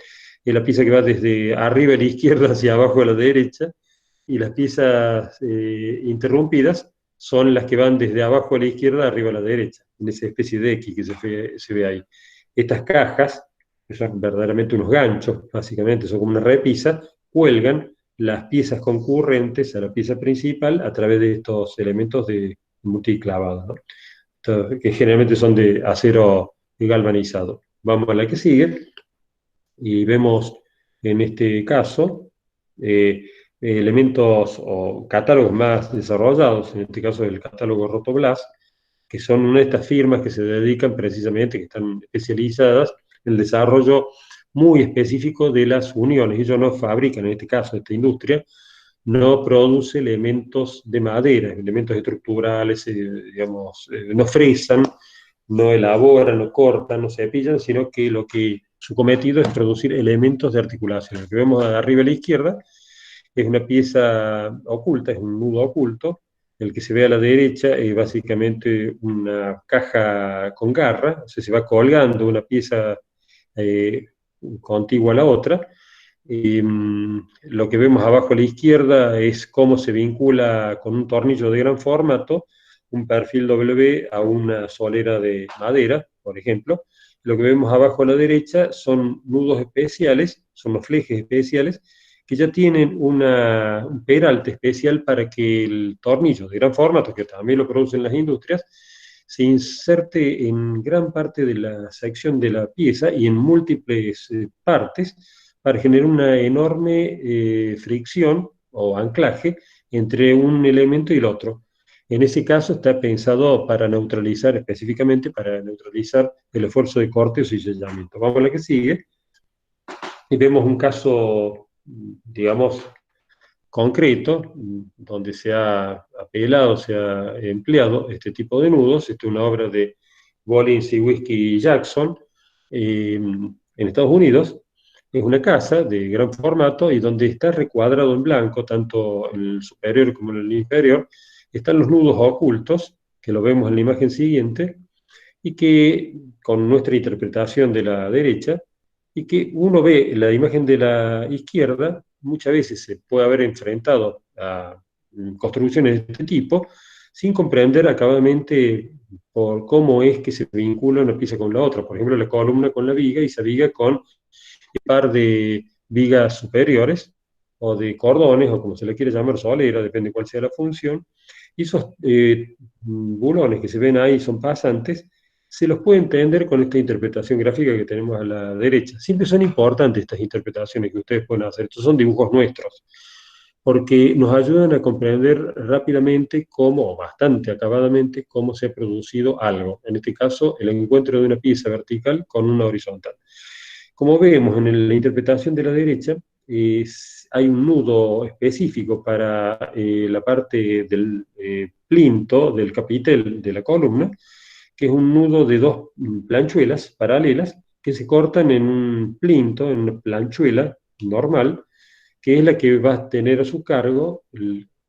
es la pieza que va desde arriba a la izquierda hacia abajo a la derecha, y las piezas interrumpidas son las que van desde abajo a la izquierda arriba a la derecha, en esa especie de X que se ve ahí. Estas cajas, que son verdaderamente unos ganchos, básicamente, son como una repisa, cuelgan las piezas concurrentes a la pieza principal a través de estos elementos de multiclavado, ¿no? Entonces, que generalmente son de acero galvanizado. Vamos a la que sigue y vemos en este caso elementos o catálogos más desarrollados, en este caso el catálogo Rotoblas, que son una de estas firmas que se dedican precisamente, que están especializadas en el desarrollo muy específico de las uniones. Ellos no fabrican, en este caso, esta industria, no produce elementos de madera, elementos estructurales, digamos, no fresan, no elaboran, no cortan, no cepillan, sino que su cometido es producir elementos de articulación. Lo que vemos arriba a la izquierda es una pieza oculta, es un nudo oculto. El que se ve a la derecha es básicamente una caja con garra, o sea, se va colgando una pieza eh, contigua a la otra. Lo que vemos abajo a la izquierda es cómo se vincula con un tornillo de gran formato un perfil W a una solera de madera, por ejemplo. Lo que vemos abajo a la derecha son nudos especiales, son los flejes especiales, que ya tienen un peralte especial para que el tornillo de gran formato, que también lo producen las industrias, se inserte en gran parte de la sección de la pieza y en múltiples partes para generar una enorme fricción o anclaje entre un elemento y el otro. En ese caso está pensado para neutralizar, específicamente para neutralizar el esfuerzo de corte o cizallamiento. Vamos a la que sigue. Y vemos un caso, digamos, concreto, donde se ha apelado, se ha empleado este tipo de nudos. Esta es una obra de Bollins y Whiskey Jackson en Estados Unidos. Es una casa de gran formato y donde está recuadrado en blanco, tanto en el superior como en el inferior, están los nudos ocultos, que lo vemos en la imagen siguiente, y que con nuestra interpretación de la derecha, y que uno ve la imagen de la izquierda, muchas veces se puede haber enfrentado a construcciones de este tipo sin comprender acabadamente por cómo es que se vincula una pieza con la otra. Por ejemplo, la columna con la viga y esa viga con un par de vigas superiores o de cordones, o como se le quiere llamar, solera, depende cuál sea la función. Y esos bulones que se ven ahí son pasantes, se los puede entender con esta interpretación gráfica que tenemos a la derecha. Siempre son importantes estas interpretaciones que ustedes pueden hacer. Estos son dibujos nuestros, porque nos ayudan a comprender rápidamente cómo, o bastante acabadamente, cómo se ha producido algo. En este caso, el encuentro de una pieza vertical con una horizontal. Como vemos en la interpretación de la derecha, hay un nudo específico para la parte del plinto, del capitel de la columna, que es un nudo de dos planchuelas paralelas que se cortan en un plinto, en una planchuela normal, que es la que va a tener a su cargo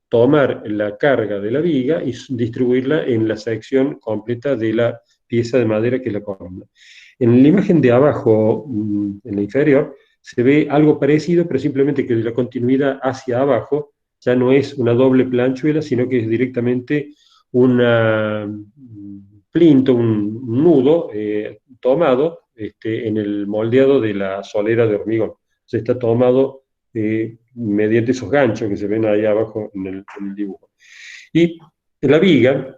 tomar la carga de la viga y distribuirla en la sección completa de la pieza de madera que es la columna. En la imagen de abajo, en la inferior, se ve algo parecido, pero simplemente que la continuidad hacia abajo ya no es una doble planchuela, sino que es directamente una plinto, un nudo tomado en el moldeado de la solera de hormigón. Se está tomado mediante esos ganchos que se ven ahí abajo en el dibujo. Y la viga,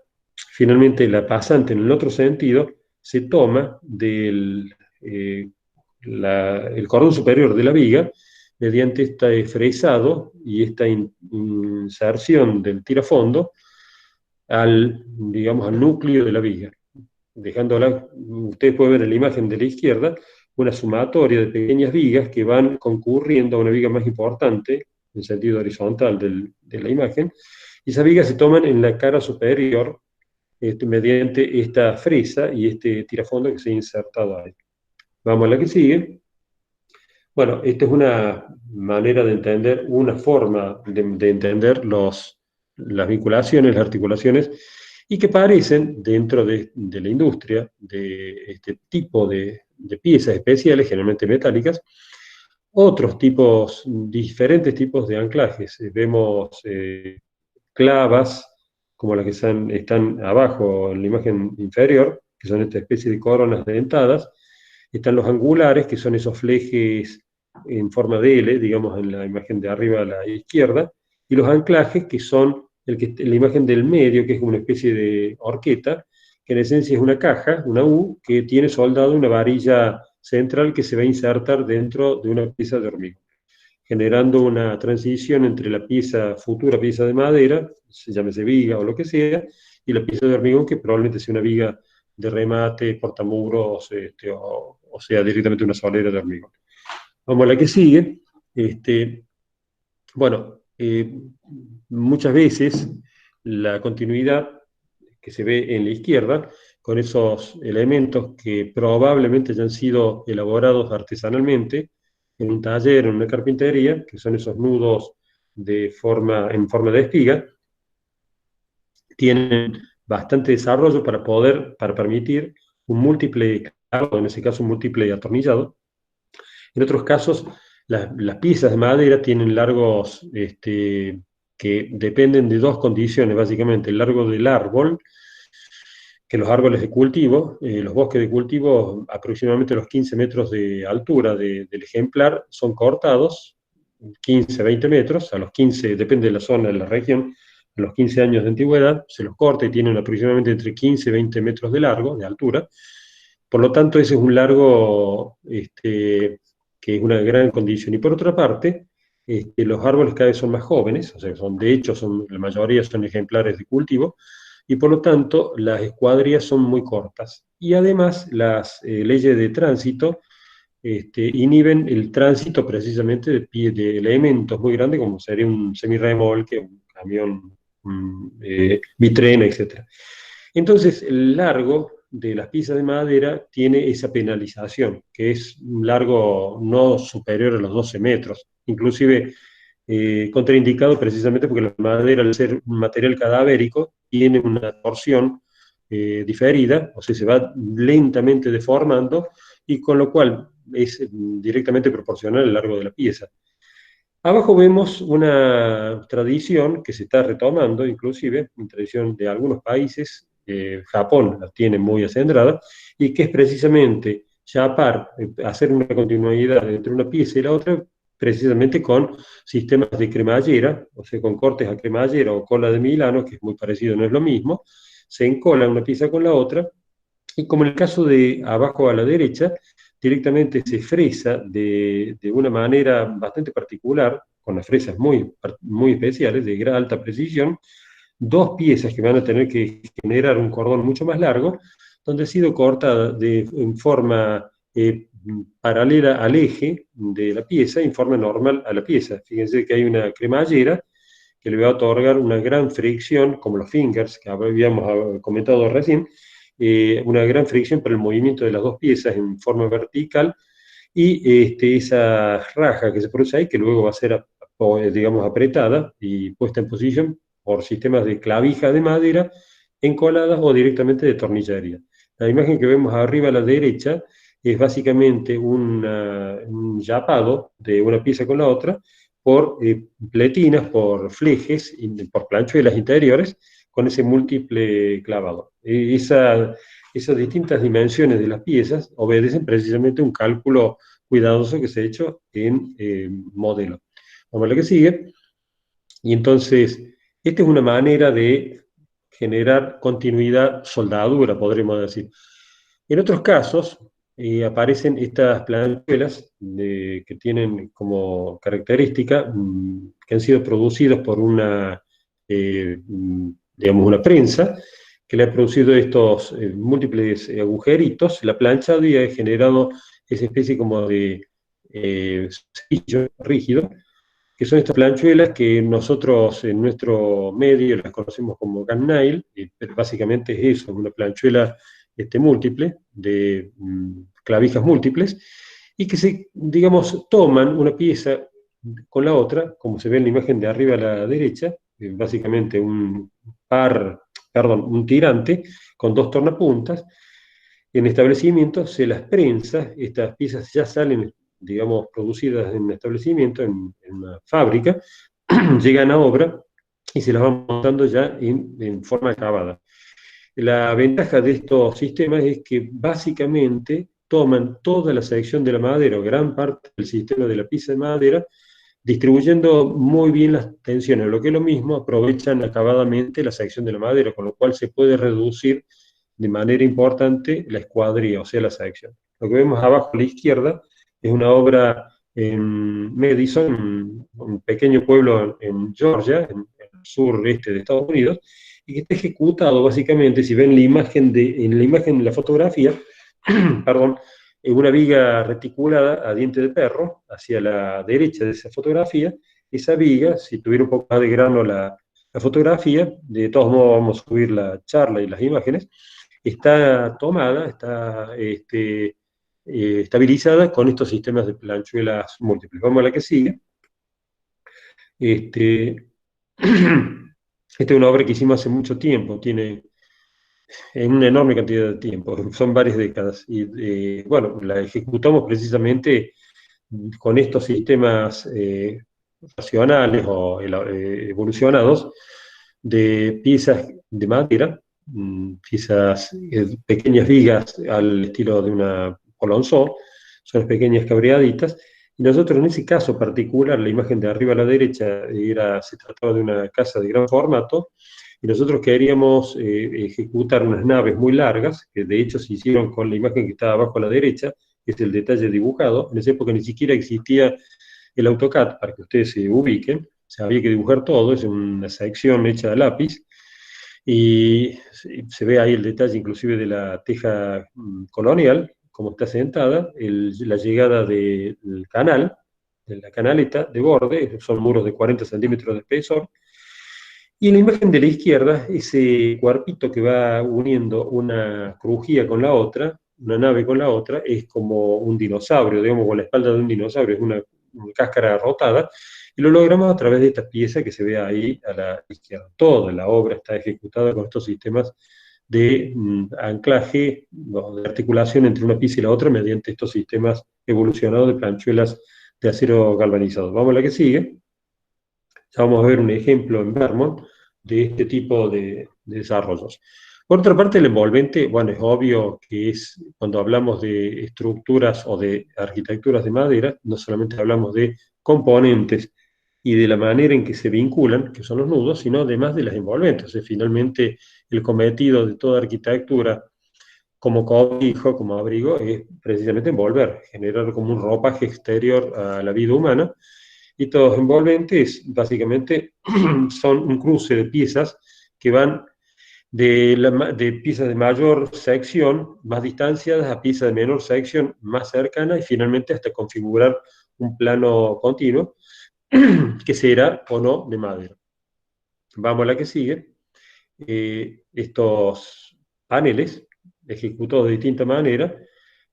finalmente la pasante en el otro sentido, se toma del el cordón superior de la viga mediante este fresado y esta inserción del tirafondo al, digamos, al núcleo de la viga, dejándola, ustedes pueden ver en la imagen de la izquierda, una sumatoria de pequeñas vigas que van concurriendo a una viga más importante, en sentido horizontal de la imagen, y esas vigas se toman en la cara superior mediante esta fresa y este tirafondo que se ha insertado ahí. Vamos a la que sigue. Bueno, esta es una manera de entender, una forma de entender las vinculaciones, las articulaciones, y que parecen, dentro de la industria, de este tipo de piezas especiales, generalmente metálicas, otros tipos, diferentes tipos de anclajes. Vemos clavas, como las que están abajo en la imagen inferior, que son esta especie de coronas dentadas. Están los angulares, que son esos flejes en forma de L, digamos, en la imagen de arriba a la izquierda, y los anclajes, que son la imagen del medio, que es una especie de horqueta, que en esencia es una caja, una U, que tiene soldado una varilla central que se va a insertar dentro de una pieza de hormigón, generando una transición entre la futura pieza de madera, se llámese viga o lo que sea, y la pieza de hormigón, que probablemente sea una viga de remate, portamuros, o sea, directamente una solera de hormigón. Vamos a la que sigue. Bueno, muchas veces la continuidad que se ve en la izquierda, con esos elementos que probablemente hayan sido elaborados artesanalmente en un taller, en una carpintería, que son esos nudos en forma de espiga, tienen bastante desarrollo para permitir un múltiple cargado, en ese caso un múltiple atornillado. En otros casos, las piezas de madera tienen largos que dependen de dos condiciones, básicamente, el largo del árbol, que los árboles de cultivo, los bosques de cultivo, aproximadamente los 15 metros de altura del ejemplar, son cortados, 15, 20 metros, a los 15, depende de la zona, de la región, a los 15 años de antigüedad, se los corta y tienen aproximadamente entre 15 y 20 metros de largo, de altura. Por lo tanto, ese es un largo que es una gran condición. Y por otra parte, los árboles cada vez son más jóvenes, o sea, de hecho, la mayoría son ejemplares de cultivo, y por lo tanto las escuadrillas son muy cortas. Y además las leyes de tránsito inhiben el tránsito precisamente de elementos muy grandes como sería un semirremolque, un camión, un bitren, etc. Entonces, el largo de las piezas de madera tiene esa penalización, que es un largo no superior a los 12 metros, inclusive contraindicado precisamente porque la madera, al ser un material cadavérico, tiene una torsión diferida, o sea, se va lentamente deformando, y con lo cual es directamente proporcional al largo de la pieza. Abajo vemos una tradición que se está retomando, inclusive, una tradición de algunos países, Japón la tiene muy acendrada, y que es precisamente chapar, hacer una continuidad entre una pieza y la otra, precisamente con sistemas de cremallera, o sea, con cortes a cremallera o cola de Milano, que es muy parecido, no es lo mismo, se encola una pieza con la otra, y como en el caso de abajo a la derecha, directamente se fresa de una manera bastante particular, con las fresas muy especiales, de gran alta precisión, dos piezas que van a tener que generar un cordón mucho más largo, donde ha sido cortada en forma paralela al eje de la pieza, en forma normal a la pieza. Fíjense que hay una cremallera que le va a otorgar una gran fricción, como los fingers que habíamos comentado recién, una gran fricción para el movimiento de las dos piezas en forma vertical, y esa raja que se produce ahí, que luego va a ser, digamos, apretada y puesta en posición por sistemas de clavija de madera, encoladas o directamente de tornillería. La imagen que vemos arriba a la derecha es básicamente un yapado de una pieza con la otra por pletinas, por flejes, por planchuelas interiores, con ese múltiple clavado. Esas distintas dimensiones de las piezas obedecen precisamente un cálculo cuidadoso que se ha hecho en modelo. Vamos a la que sigue. Y entonces, esta es una manera de generar continuidad, soldadura, podríamos decir. En otros casos, aparecen estas planchuelas que tienen como característica que han sido producidos por digamos, una prensa que le ha producido estos múltiples agujeritos, la planchado, y ha generado esa especie como de cepillo rígido, que son estas planchuelas que nosotros en nuestro medio las conocemos como gunnail, pero básicamente es eso, una planchuela múltiple, de clavijas múltiples, y que se, digamos, toman una pieza con la otra, como se ve en la imagen de arriba a la derecha, básicamente un tirante con dos tornapuntas. En establecimientos se las prensa, estas piezas ya salen, digamos, producidas en un establecimiento, en una fábrica, llegan a obra y se las van montando ya en forma acabada. La ventaja de estos sistemas es que básicamente toman toda la sección de la madera, o gran parte del sistema de la pieza de madera, distribuyendo muy bien las tensiones. Lo que es lo mismo, aprovechan acabadamente la sección de la madera, con lo cual se puede reducir de manera importante la escuadría, o sea, la sección. Lo que vemos abajo a la izquierda es una obra en Madison, un pequeño pueblo en Georgia, en el sureste de Estados Unidos, y que está ejecutado básicamente, si ven la imagen en la fotografía, perdón, una viga reticulada a diente de perro hacia la derecha de esa fotografía. Esa viga, si tuviera un poco más de grano la fotografía, de todos modos vamos a subir la charla y las imágenes, está tomada, está estabilizada con estos sistemas de planchuelas múltiples. Vamos a la que sigue. Esta es una obra que hicimos hace mucho tiempo, tiene en una enorme cantidad de tiempo, son varias décadas. Y bueno, la ejecutamos precisamente con estos sistemas racionales o evolucionados de piezas de madera, piezas, pequeñas vigas al estilo de una polonzón, son pequeñas cabreaditas. Y nosotros en ese caso particular, la imagen de arriba a la derecha, se trataba de una casa de gran formato, y nosotros queríamos ejecutar unas naves muy largas, que de hecho se hicieron con la imagen que está abajo a la derecha, que es el detalle dibujado. En esa época ni siquiera existía el AutoCAD, para que ustedes se ubiquen, o sea, había que dibujar todo, es una sección hecha a lápiz, y se ve ahí el detalle inclusive de la teja colonial, como está sentada, la llegada del canal, de la canaleta de borde, son muros de 40 centímetros de espesor, y en la imagen de la izquierda, ese cuerpito que va uniendo una crujía con la otra, una nave con la otra, es como un dinosaurio, digamos, con la espalda de un dinosaurio, es una cáscara rotada, y lo logramos a través de esta pieza que se ve ahí a la izquierda. Toda la obra está ejecutada con estos sistemas de anclaje, no, de articulación entre una pieza y la otra mediante estos sistemas evolucionados de planchuelas de acero galvanizado. Vamos a la que sigue. Ya vamos a ver un ejemplo en Vermont de este tipo de desarrollos. Por otra parte, el envolvente, bueno, es obvio que es, cuando hablamos de estructuras o de arquitecturas de madera, no solamente hablamos de componentes y de la manera en que se vinculan, que son los nudos, sino además de las envolventes. O sea, finalmente, el cometido de toda arquitectura como cobijo, como abrigo, es precisamente envolver, generar como un ropaje exterior a la vida humana. Y todos los envolventes básicamente son un cruce de piezas que van de piezas de mayor sección, más distanciadas, a piezas de menor sección, más cercanas, y finalmente hasta configurar un plano continuo, que será o no de madera. Vamos a la que sigue. Estos paneles, ejecutados de distinta manera,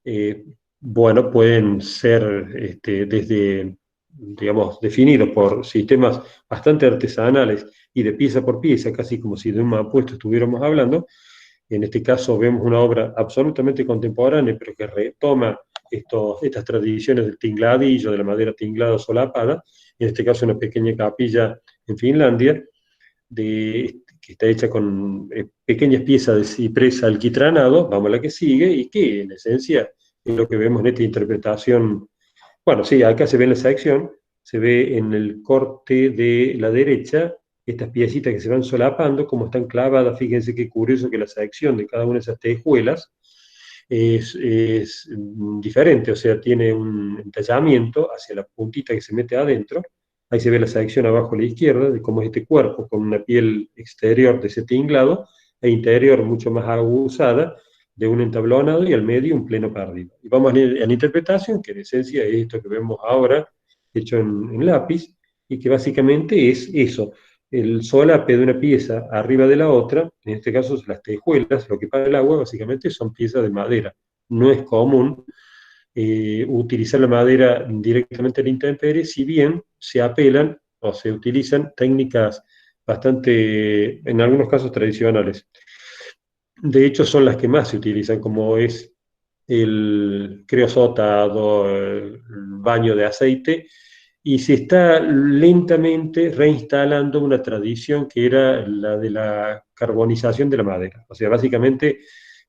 eh, bueno, pueden ser desde, digamos, definidos por sistemas bastante artesanales y de pieza por pieza, casi como si de un mapuesto estuviéramos hablando. En este caso vemos una obra absolutamente contemporánea, pero que retoma estas tradiciones del tingladillo, de la madera tinglada o solapada, en este caso una pequeña capilla en Finlandia, que está hecha con pequeñas piezas de ciprés alquitranado, vamos a la que sigue, y que en esencia es lo que vemos en esta interpretación. Bueno, sí, acá se ve en la sección, se ve en el corte de la derecha, estas piecitas que se van solapando, como están clavadas, fíjense qué curioso que la sección de cada una de esas tejuelas es diferente, o sea, tiene un entallamiento hacia la puntita que se mete adentro. Ahí se ve la sección abajo a la izquierda de cómo es este cuerpo con una piel exterior de ese tinglado e interior mucho más aguzada de un entablonado y al medio un pleno perdido. Y vamos a la interpretación, que en esencia es esto que vemos ahora, hecho en lápiz, y que básicamente es eso, el solape de una pieza arriba de la otra, en este caso las tejuelas, lo que para el agua básicamente son piezas de madera. No es común utilizar la madera directamente a la intemperie, si bien se apelan o se utilizan técnicas bastante, en algunos casos tradicionales. De hecho, son las que más se utilizan, como es el creosotado, el baño de aceite, y se está lentamente reinstalando una tradición que era la de la carbonización de la madera. O sea, básicamente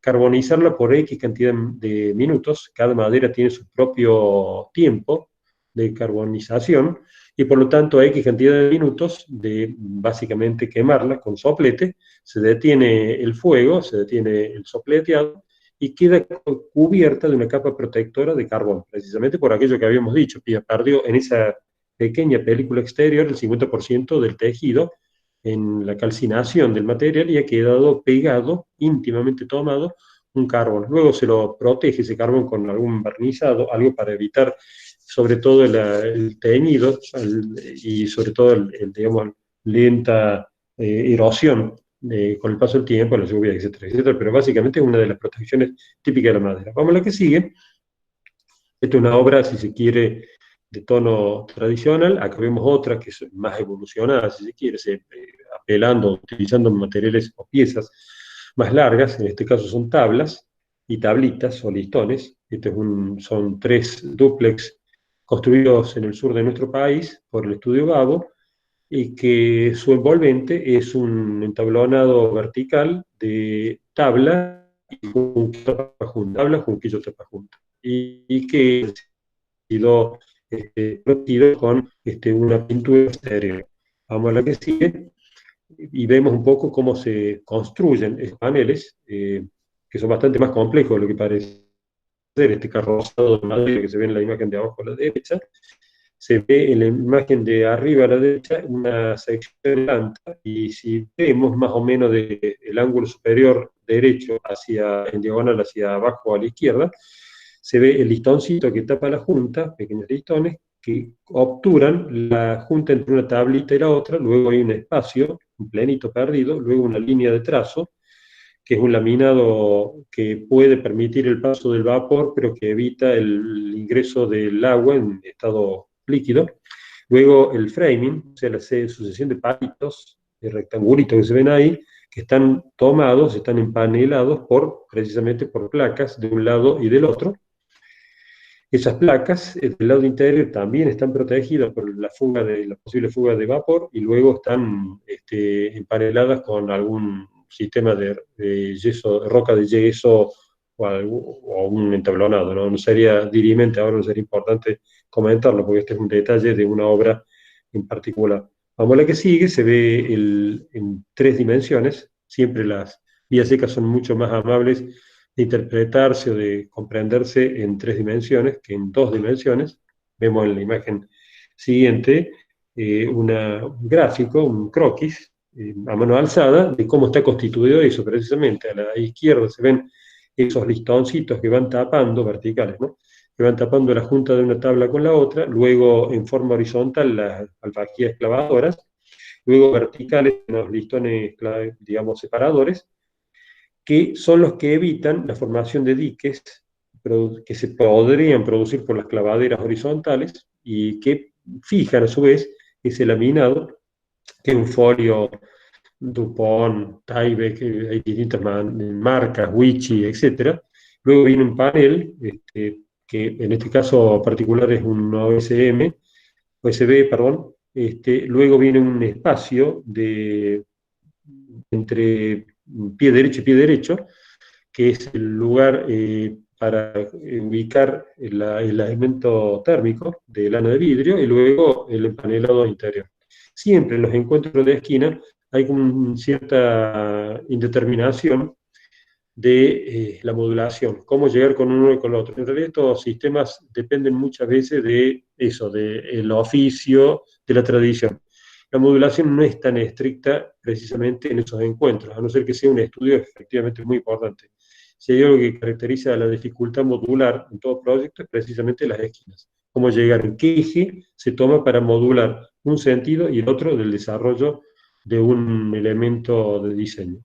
carbonizarla por X cantidad de minutos. Cada madera tiene su propio tiempo de carbonización y por lo tanto a X cantidad de minutos de básicamente quemarla con soplete, se detiene el fuego, se detiene el sopleteado y queda cubierta de una capa protectora de carbón, precisamente por aquello que habíamos dicho, perdió en esa pequeña película exterior el 50% del tejido en la calcinación del material y ha quedado pegado, íntimamente tomado, un carbón. Luego se lo protege ese carbón con algún barnizado, algo para evitar sobre todo el teñido y sobre todo digamos, lenta erosión con el paso del tiempo, la lluvia, etcétera, etcétera. Pero básicamente es una de las protecciones típicas de la madera. Vamos a la que sigue. Esta es una obra, si se quiere, de tono tradicional. Acá vemos otra que es más evolucionada, si se quiere, apelando, utilizando materiales o piezas más largas. En este caso son tablas y tablitas o listones. Son 3 dúplex construidos en el sur de nuestro país por el estudio Gabo, y que su envolvente es un entablonado vertical de tabla y junquillo tapa junta, tabla, junquillo tapa junta, y que ha sido protegido con una pintura exterior. Vamos a la que sigue y vemos un poco cómo se construyen estos paneles, que son bastante más complejos de lo que parece ser este carrozado de madera que se ve en la imagen de abajo a la derecha. Se ve en la imagen de arriba a la derecha una sección de planta, y si vemos más o menos el ángulo superior derecho en diagonal hacia abajo a la izquierda, se ve el listoncito que tapa la junta, pequeños listones, que obturan la junta entre una tablita y la otra, luego hay un espacio, un plenito perdido, luego una línea de trazo, que es un laminado que puede permitir el paso del vapor, pero que evita el ingreso del agua en estado líquido. Luego el framing, o sea, la sucesión de palitos, de rectangulitos que se ven ahí, que están tomados, están empanelados precisamente por placas de un lado y del otro. Esas placas del lado interior también están protegidas por la posible fuga de vapor y luego están empaneladas con algún sistema de yeso, de roca de yeso o un entablonado, ¿no? No sería dirimente, ahora no sería importante comentarlo porque este es un detalle de una obra en particular. Vamos a la que sigue, se ve en 3 dimensiones, siempre las vías secas son mucho más amables de interpretarse o de comprenderse en 3 dimensiones que en 2 dimensiones. Vemos en la imagen siguiente un gráfico, un croquis a mano alzada de cómo está constituido eso. Precisamente a la izquierda se ven esos listoncitos que van tapando, verticales, ¿no? Que van tapando la junta de una tabla con la otra, luego en forma horizontal las alfajías clavadoras, luego verticales los listones, digamos, separadores, que son los que evitan la formación de diques que se podrían producir por las clavaderas horizontales y que fijan a su vez ese laminado, que es un folio Dupont, Tyvek, hay distintas marcas, Vichy, etc. Luego viene un panel, que en este caso particular es un OSB, perdón. Luego viene un espacio entre pie derecho y pie derecho, que es el lugar para ubicar el elemento térmico de lana de vidrio y luego el empanelado interior. Siempre en los encuentros de esquina hay cierta indeterminación de la modulación, cómo llegar con uno y con el otro. En realidad estos sistemas dependen muchas veces de eso, del oficio, de la tradición. La modulación no es tan estricta precisamente en esos encuentros, a no ser que sea un estudio efectivamente muy importante. Si hay algo que caracteriza a la dificultad modular en todo proyecto es precisamente las esquinas. Cómo llegar, en qué eje se toma para modular un sentido y el otro del desarrollo de un elemento de diseño.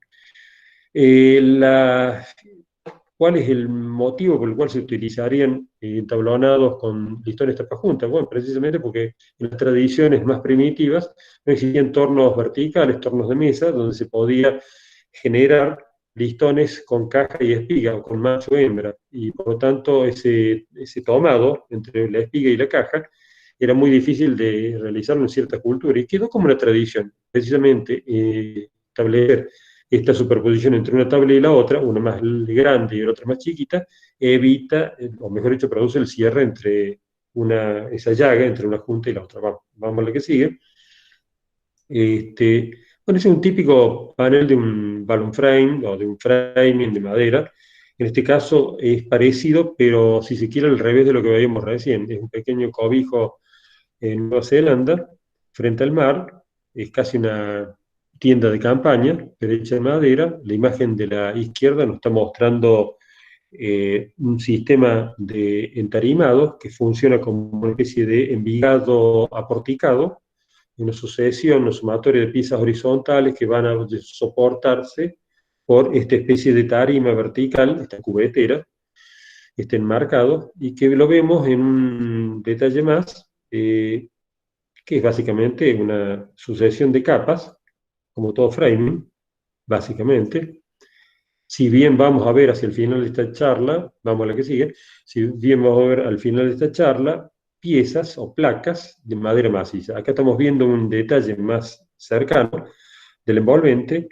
¿Cuál es el motivo por el cual se utilizarían entablonados con listones tapajuntas? Bueno, precisamente porque en las tradiciones más primitivas no existían tornos verticales, tornos de mesa, donde se podía generar listones con caja y espiga, o con macho o hembra, y por lo tanto ese tomado entre la espiga y la caja era muy difícil de realizarlo en cierta cultura, y quedó como una tradición, precisamente establecer esta superposición entre una tabla y la otra, una más grande y la otra más chiquita, evita, o mejor dicho, produce el cierre entre esa llaga entre una junta y la otra. Vamos a la que sigue. Bueno, ese es un típico panel de un balloon frame o de un framing de madera. En este caso es parecido, pero si se quiere al revés de lo que veíamos recién. Es un pequeño cobijo en Nueva Zelanda, frente al mar. Es casi una tienda de campaña, pero hecha de madera. La imagen de la izquierda nos está mostrando un sistema de entarimado que funciona como una especie de envigado aporticado, una sucesión, una sumatoria de piezas horizontales que van a soportarse por esta especie de tarima vertical, esta cubetera, este enmarcado, y que lo vemos en un detalle más, que es básicamente una sucesión de capas, como todo framing, básicamente. Si bien vamos a ver hacia el final de esta charla, vamos a la que sigue, si bien vamos a ver al final de esta charla piezas o placas de madera maciza. Acá estamos viendo un detalle más cercano del envolvente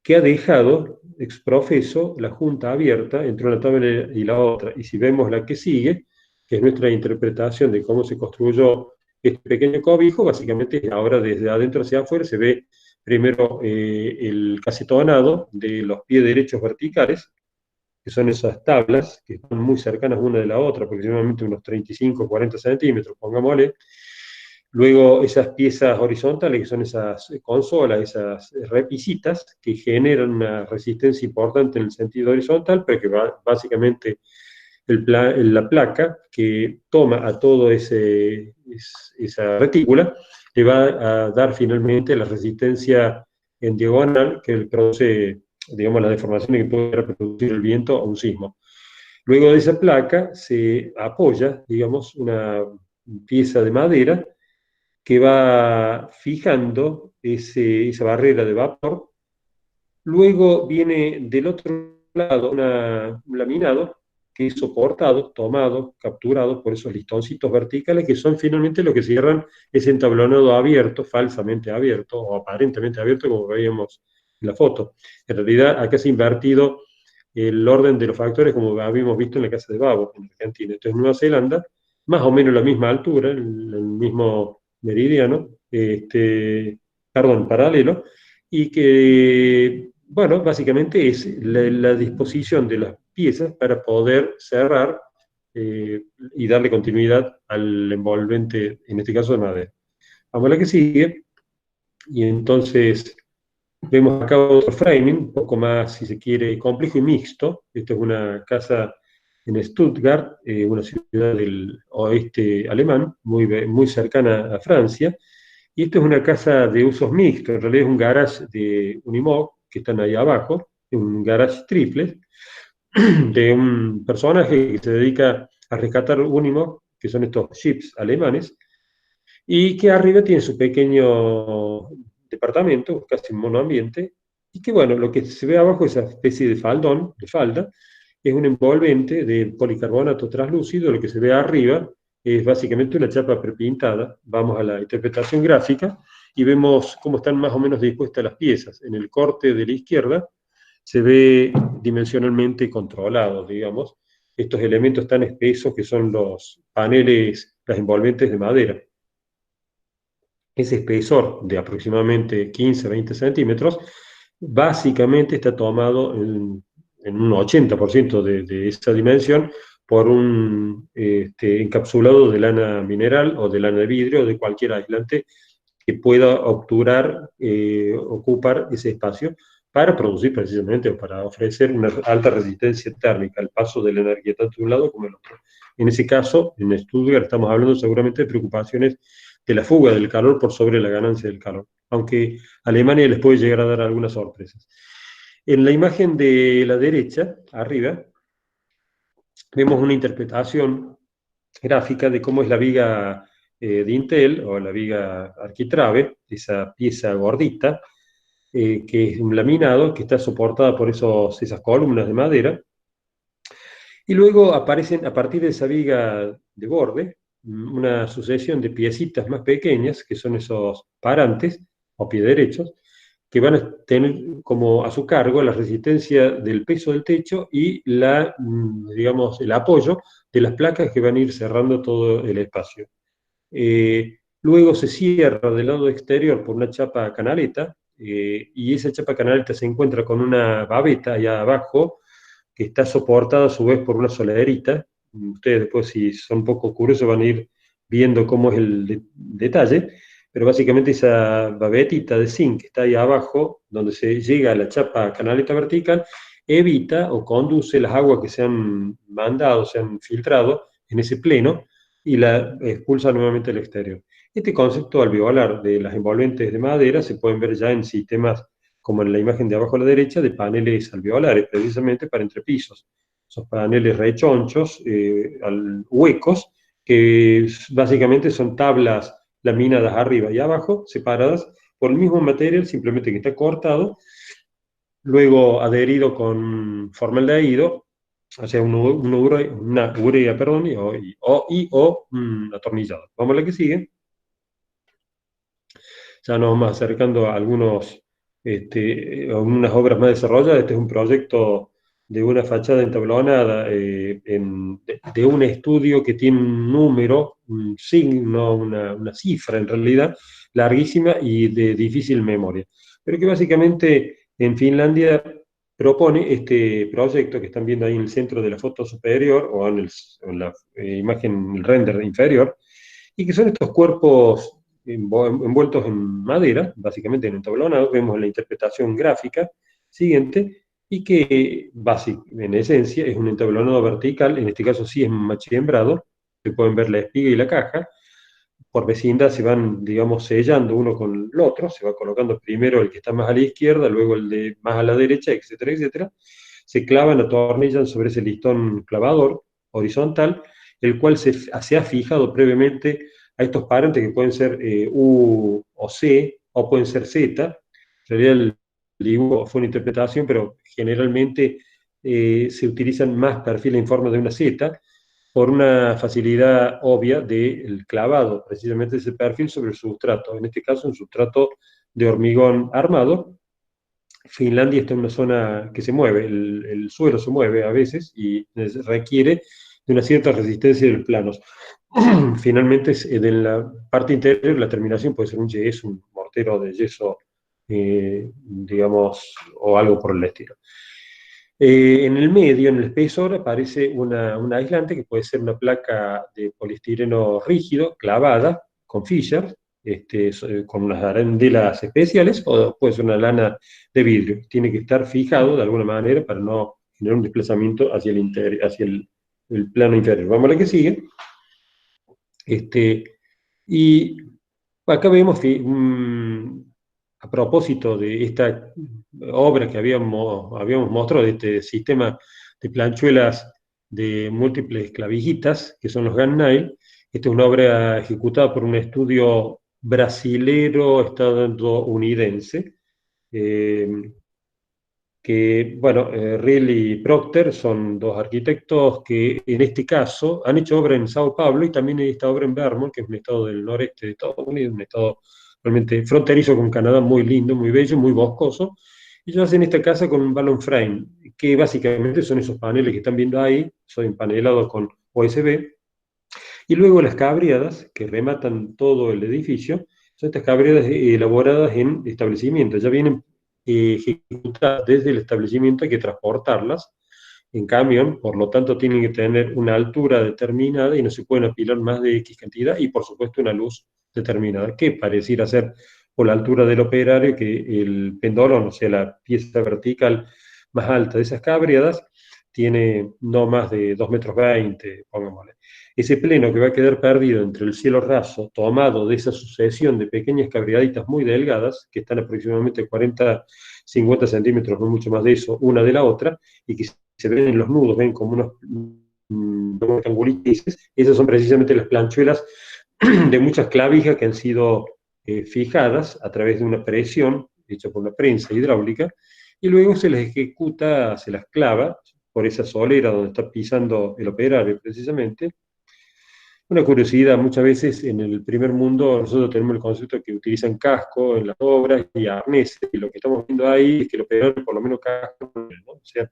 que ha dejado exprofeso la junta abierta entre una tabla y la otra. Y si vemos la que sigue, que es nuestra interpretación de cómo se construyó este pequeño cobijo, básicamente ahora desde adentro hacia afuera se ve primero el casetonado de los pies derechos verticales, que son esas tablas que están muy cercanas una de la otra, aproximadamente unos 35 o 40 centímetros, pongámosle. Luego esas piezas horizontales, que son esas consolas, esas repisitas, que generan una resistencia importante en el sentido horizontal, pero que básicamente la placa que toma a todo esa retícula, le va a dar finalmente la resistencia en diagonal que produce, digamos, la deformación que puede reproducir el viento o un sismo. Luego de esa placa se apoya, digamos, una pieza de madera que va fijando esa barrera de vapor. Luego viene del otro lado un laminado que es soportado, tomado, capturado por esos listoncitos verticales que son finalmente lo que cierran ese entablonado abierto, falsamente abierto o aparentemente abierto como veíamos en la foto. En realidad acá se ha invertido el orden de los factores como habíamos visto en la casa de Babo, en Argentina. Entonces en Nueva Zelanda, más o menos la misma altura, el mismo meridiano, perdón, paralelo, y que, bueno, básicamente es la disposición de las piezas para poder cerrar y darle continuidad al envolvente, en este caso de madera. Vamos a la que sigue, y entonces vemos acá otro framing, un poco más, si se quiere, complejo y mixto. Esta es una casa en Stuttgart, una ciudad del oeste alemán, muy cercana a Francia, y esto es una casa de usos mixtos, en realidad es un garage de Unimog, que están ahí abajo, un garage triple, de un personaje que se dedica a rescatar Unimog, que son estos chips alemanes, y que arriba tiene su pequeño departamento, casi monoambiente, y que bueno, lo que se ve abajo, esa especie de faldón, de falda, es un envolvente de policarbonato translúcido, lo que se ve arriba es básicamente una chapa prepintada. Vamos a la interpretación gráfica y vemos cómo están más o menos dispuestas las piezas. En el corte de la izquierda se ve dimensionalmente controlados, digamos, estos elementos tan espesos que son los paneles, las envolventes de madera. Ese espesor de aproximadamente 15-20 centímetros, básicamente está tomado en un 80% de esa dimensión por un encapsulado de lana mineral o de lana de vidrio o de cualquier aislante que pueda obturar, ocupar ese espacio para producir precisamente o para ofrecer una alta resistencia térmica al paso de la energía tanto de un lado como del otro. En ese caso, en Stuttgart estamos hablando seguramente de preocupaciones de la fuga del calor por sobre la ganancia del calor, aunque Alemania les puede llegar a dar algunas sorpresas. En la imagen de la derecha, arriba, vemos una interpretación gráfica de cómo es la viga de Intel o la viga arquitrabe, esa pieza gordita, que es un laminado que está soportada por esas columnas de madera, y luego aparecen a partir de esa viga de borde una sucesión de piecitas más pequeñas, que son esos parantes o pie derechos, que van a tener como a su cargo la resistencia del peso del techo y digamos, el apoyo de las placas que van a ir cerrando todo el espacio. Luego se cierra del lado exterior por una chapa canaleta, y esa chapa canaleta se encuentra con una babeta allá abajo, que está soportada a su vez por una solerita. Ustedes después, si son un poco curiosos, van a ir viendo cómo es el detalle, pero básicamente esa babetita de zinc que está ahí abajo, donde se llega a la chapa canaleta vertical, evita o conduce las aguas que se han mandado, se han filtrado en ese pleno, y la expulsa nuevamente al exterior. Este concepto alveolar de las envolventes de madera se pueden ver ya en sistemas como en la imagen de abajo a la derecha, de paneles alveolares, precisamente para entrepisos. Esos paneles rechonchos, huecos, que básicamente son tablas laminadas arriba y abajo, separadas por el mismo material, simplemente que está cortado, luego adherido con formaldehído, o sea, una urea, perdón, o un atornillador. Vamos a la que sigue. Ya nos vamos acercando a algunas obras más desarrolladas. Este es un proyecto de una fachada entablonada de un estudio que tiene un número, un signo, una cifra en realidad, larguísima y de difícil memoria, pero que básicamente en Finlandia propone este proyecto que están viendo ahí en el centro de la foto superior o en la imagen, el render inferior, y que son estos cuerpos envueltos en madera, básicamente en entablonados. Vemos la interpretación gráfica siguiente, y que en esencia es un entablonado vertical, en este caso sí es machembrado, que pueden ver la espiga y la caja, por vecindad se van, digamos, sellando uno con el otro, se va colocando primero el que está más a la izquierda, luego el de más a la derecha, etcétera, etcétera. Se clavan, atornillan sobre ese listón clavador horizontal, el cual se ha fijado previamente a estos parentes que pueden ser U o C, o pueden ser Z. En realidad el dibujo fue una interpretación, pero generalmente se utilizan más perfiles en forma de una Z, por una facilidad obvia del clavado, precisamente ese perfil sobre el sustrato, en este caso un sustrato de hormigón armado. Finlandia está en una zona que se mueve, el suelo se mueve a veces y requiere de una cierta resistencia de los planos. Finalmente, de la parte interior, la terminación puede ser un yeso, un mortero de yeso, digamos, o algo por el estilo. En el medio, en el espesor, aparece un aislante que puede ser una placa de poliestireno rígido, clavada, con fissure, con unas arandelas especiales, o puede ser una lana de vidrio. Tiene que estar fijado de alguna manera para no generar un desplazamiento hacia el interior, hacia el plano inferior. Vamos a la que sigue. Y acá vemos que, a propósito de esta obra que habíamos mostrado, de este sistema de planchuelas de múltiples clavijitas, que son los Gun Nail, esta es una obra ejecutada por un estudio brasilero estadounidense, eh, que, bueno, Riel y Procter son dos arquitectos que en este caso han hecho obra en Sao Paulo y también esta obra en Vermont, que es un estado del noreste de Estados Unidos, un estado realmente fronterizo con Canadá, muy lindo, muy bello, muy boscoso. Y ellos hacen esta casa con un balloon frame, que básicamente son esos paneles que están viendo ahí, son empanelados con OSB, y luego las cabriadas, que rematan todo el edificio, son estas cabriadas elaboradas en establecimientos. Ya vienen ejecutadas desde el establecimiento, hay que transportarlas en camión, por lo tanto tienen que tener una altura determinada y no se pueden apilar más de X cantidad y por supuesto una luz determinada, que pareciera ser por la altura del operario que el pendolón, o sea, la pieza vertical más alta de esas cabriadas, tiene no más de 2,20 metros, pongámosle. Ese pleno que va a quedar perdido entre el cielo raso, tomado de esa sucesión de pequeñas cabriaditas muy delgadas, que están aproximadamente 40, 50 centímetros, no mucho más de eso, una de la otra, y que se ven en los nudos, ven como unos rectangulitos, esas son precisamente las planchuelas de muchas clavijas que han sido fijadas a través de una presión hecha por una prensa hidráulica, y luego se las ejecuta, se las clava por esa solera donde está pisando el operario precisamente. Una curiosidad, muchas veces en el primer mundo nosotros tenemos el concepto de que utilizan casco en las obras y arneses, y lo que estamos viendo ahí es que el operario por lo menos casco, ¿no? O sea,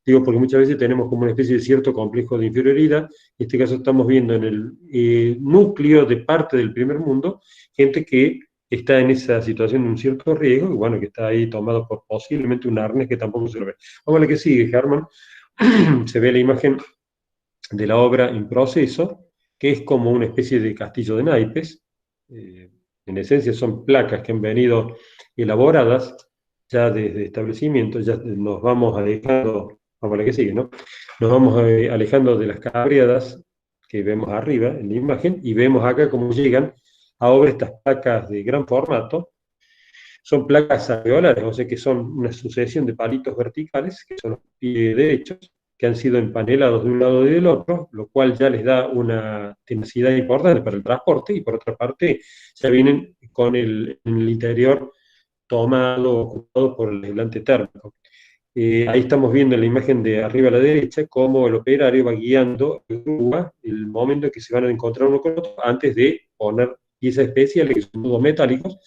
digo, porque muchas veces tenemos como una especie de cierto complejo de inferioridad. En este caso estamos viendo en el núcleo de parte del primer mundo, gente que está en esa situación de un cierto riesgo, y bueno, que está ahí tomado por posiblemente un arnés que tampoco se lo ve. Vamos a la que sigue, Germán. Se ve la imagen de la obra en proceso, que es como una especie de castillo de naipes. Eh, en esencia son placas que han venido elaboradas ya desde establecimientos, ya nos vamos alejando, vamos a la que sigue, ¿no? Nos vamos alejando de las cabriadas que vemos arriba en la imagen y vemos acá cómo llegan a obra estas placas de gran formato. Son placas alveolares, o sea que son una sucesión de palitos verticales, que son los pies derechos, que han sido empanelados de un lado y del otro, lo cual ya les da una tenacidad importante para el transporte, y por otra parte ya vienen con en el interior tomado, ocupado por el aislante térmico. Ahí estamos viendo en la imagen de arriba a la derecha cómo el operario va guiando el momento en que se van a encontrar uno con otro antes de poner piezas especiales, que son nudos metálicos,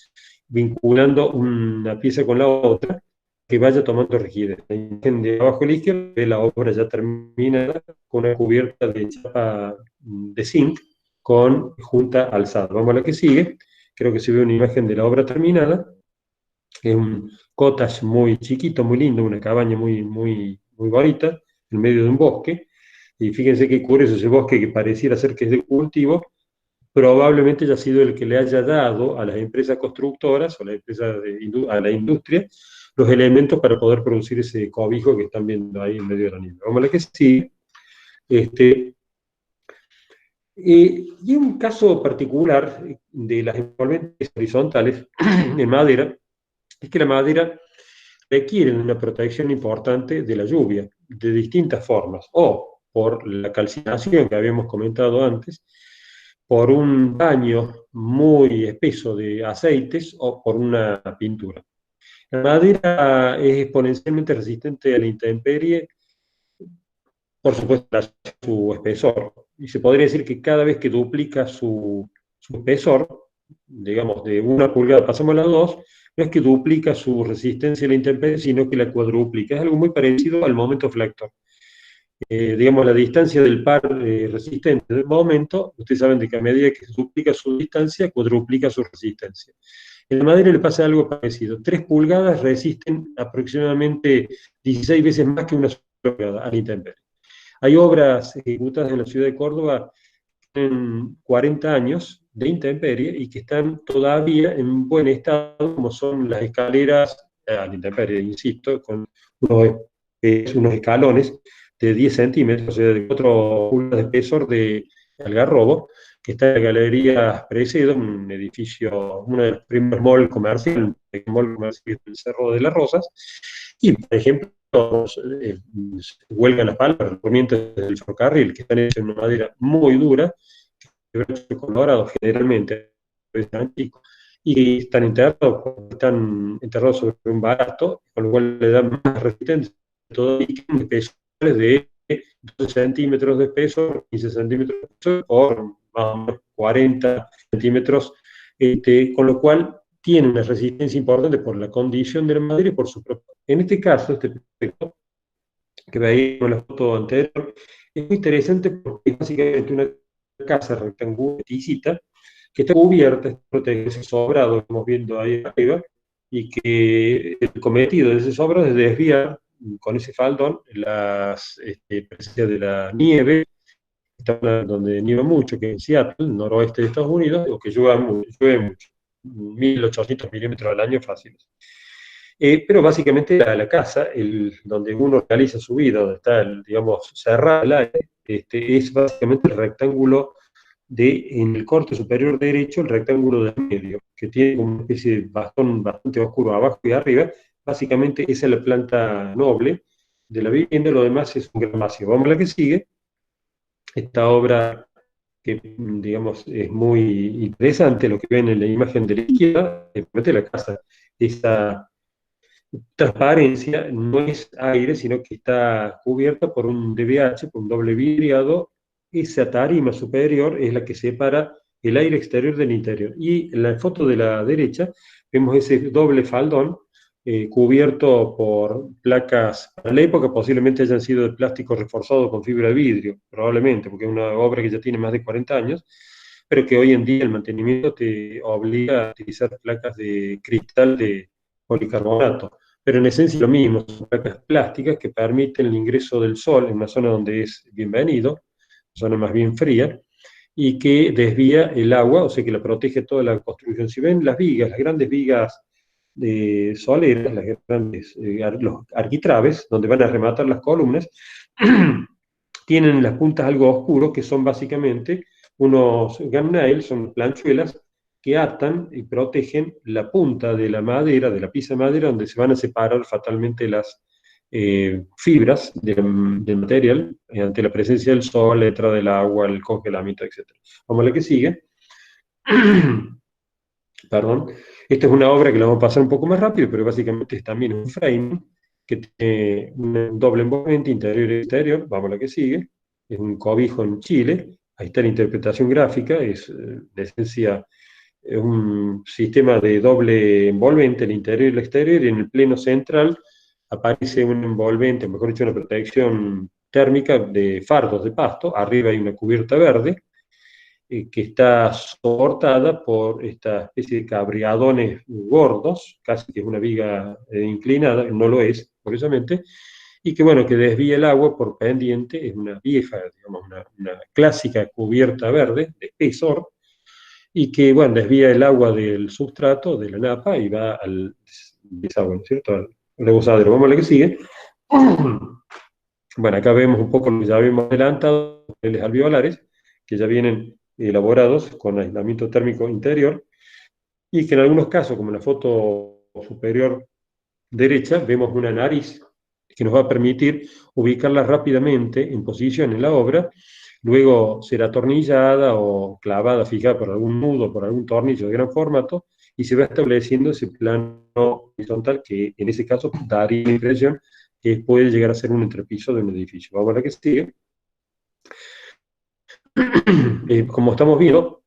vinculando una pieza con la otra, que vaya tomando rigidez. La imagen de abajo a la izquierda ve la obra ya terminada con una cubierta de chapa de zinc con junta alzada. Vamos a la que sigue. Creo que se ve una imagen de la obra terminada. Es un cottage muy chiquito, muy lindo, una cabaña muy, muy, muy bonita, en medio de un bosque. Y fíjense qué curioso ese bosque, que pareciera ser que es de cultivo, probablemente haya sido el que le haya dado a las empresas constructoras o a la industria los elementos para poder producir ese cobijo que están viendo ahí en medio de la nieve. Vamos a la que sí. Y un caso particular de las envolventes horizontales en madera es que la madera requiere una protección importante de la lluvia, de distintas formas, o por la calcinación que habíamos comentado antes, por un baño muy espeso de aceites o por una pintura. La madera es exponencialmente resistente a la intemperie, por supuesto, su espesor. Y se podría decir que cada vez que duplica su espesor, digamos, de 1 pulgada pasamos a las 2, no es que duplica su resistencia a la intemperie, sino que la cuadruplica. Es algo muy parecido al momento flector. Digamos, la distancia del par resistente del momento, ustedes saben de que a medida que se duplica su distancia, cuadruplica su resistencia. En la madera le pasa algo parecido. 3 pulgadas resisten aproximadamente 16 veces más que una sola pulgada a la intemperie. Hay obras ejecutadas en la ciudad de Córdoba en 40 años de intemperie y que están todavía en buen estado, como son las escaleras a la intemperie, insisto, con unos escalones de 10 centímetros, o sea, de 4 pulgadas de espesor de algarrobo, que está en la Galería Precedo, un edificio, uno de los primeros malls comerciales, el mall comercial del Cerro de las Rosas, y, por ejemplo, huelgan las palmas, los corrientes del ferrocarril, que están hechos en una madera muy dura, de colorado generalmente, y están enterrados sobre un barato, con lo cual le dan más resistencia, todavía especiales de 12 centímetros de espesor, 15 centímetros de espesor, por más o menos 40 centímetros, con lo cual tiene una resistencia importante por la condición de la madera y por su propio. En este caso, este proyecto que veíamos en la foto anterior, es muy interesante porque es básicamente una casa rectangular que está cubierta, está protegida, ese sobrado que estamos viendo ahí arriba, y que el cometido de ese sobrado es desviar con ese faldón las presencia de la nieve, donde nieva mucho, que en Seattle, noroeste de Estados Unidos, o que llueve mucho, 1.800 milímetros al año fáciles. Pero básicamente la casa, donde uno realiza su vida, donde está, digamos, cerrada al aire, es básicamente el rectángulo en el corte superior derecho, el rectángulo del medio, que tiene una especie de bastón bastante oscuro abajo y arriba. Básicamente esa es la planta noble de la vivienda, lo demás es un gran vacío. Vamos a la que sigue. Esta obra que, digamos, es muy interesante, lo que ven en la imagen de la izquierda, es la casa. Esa transparencia no es aire, sino que está cubierta por un DBH, por un doble vidriado. Esa tarima superior es la que separa el aire exterior del interior. Y en la foto de la derecha vemos ese doble faldón cubierto por placas, para la época posiblemente hayan sido de plástico reforzado con fibra de vidrio, probablemente, porque es una obra que ya tiene más de 40 años, pero que hoy en día el mantenimiento te obliga a utilizar placas de cristal de policarbonato. Pero en esencia lo mismo, son placas plásticas que permiten el ingreso del sol en una zona donde es bienvenido, zona más bien fría, y que desvía el agua, o sea que la protege toda la construcción. Si ven las vigas, las grandes vigas soleras, las grandes, los arquitraves, donde van a rematar las columnas, tienen las puntas algo oscuros, que son básicamente unos gunnails, son planchuelas, que atan y protegen la punta de la madera, de la pieza de madera, donde se van a separar fatalmente las fibras del material ante la presencia del sol, la entrada del agua, el congelamiento, etc. Vamos a la que sigue. Perdón. Esta es una obra que la vamos a pasar un poco más rápido, pero básicamente es también un frame que tiene un doble envolvente interior y exterior. Vamos a la que sigue. Es un cobijo en Chile. Ahí está la interpretación gráfica. Es, de esencia, es un sistema de doble envolvente, el interior y el exterior, y en el pleno central aparece un envolvente, mejor dicho, una protección térmica de fardos de pasto. Arriba hay una cubierta verde, que está soportada por esta especie de cabriadones gordos, casi que es una viga inclinada, no lo es, curiosamente, y que, bueno, que desvía el agua por pendiente. Es una vieja, digamos, una clásica cubierta verde de espesor, y que, bueno, desvía el agua del sustrato, de la napa, y va al desagüe, ¿no es cierto?, rebosadero. Vamos a la que sigue. Bueno, acá vemos un poco lo que ya habíamos adelantado, paneles alveolares, que ya vienen elaborados con aislamiento térmico interior, y que en algunos casos, como en la foto superior derecha, vemos una nariz que nos va a permitir ubicarla rápidamente en posición en la obra, luego será atornillada o clavada, fijada por algún nudo, por algún tornillo de gran formato, y se va estableciendo ese plano horizontal que en ese caso daría la impresión que puede llegar a ser un entrepiso de un edificio. Vamos a la que sigue. Como estamos viendo,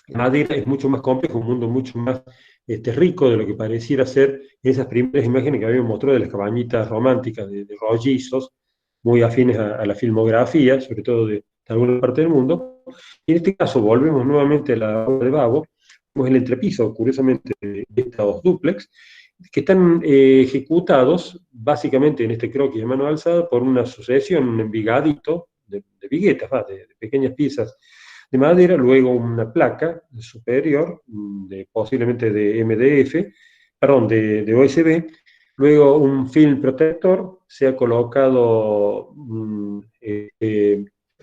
la madera es mucho más complejo, un mundo mucho más rico de lo que pareciera ser esas primeras imágenes que habíamos mostrado de las cabañitas románticas de rollizos, muy afines a la filmografía, sobre todo de alguna parte del mundo. Y en este caso volvemos nuevamente a la obra de Babo, vemos el entrepiso, curiosamente, de estos dúplex, que están ejecutados básicamente en este croquis de mano alzada por una sucesión, un envigadito de viguetas, de pequeñas piezas de madera, luego una placa superior, posiblemente de MDF, perdón, de OSB, luego un film protector, se ha colocado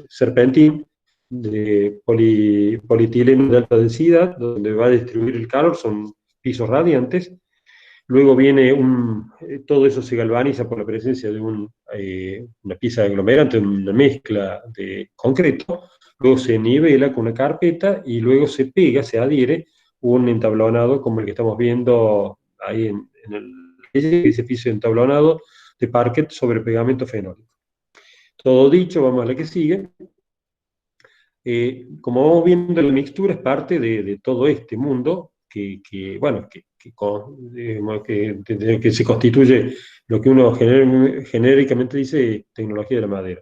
serpentín de polietileno de alta densidad, donde va a distribuir el calor, son pisos radiantes. Luego viene todo eso se galvaniza por la presencia de una pieza de aglomerante, una mezcla de concreto, luego se nivela con una carpeta y luego se pega, se adhiere un entablonado como el que estamos viendo ahí ese piso de entablonado de parquet sobre pegamento fenólico. Todo dicho, vamos a la que sigue. Como vamos viendo, la mixtura es parte de todo este mundo bueno, que se constituye lo que uno genéricamente dice tecnología de la madera.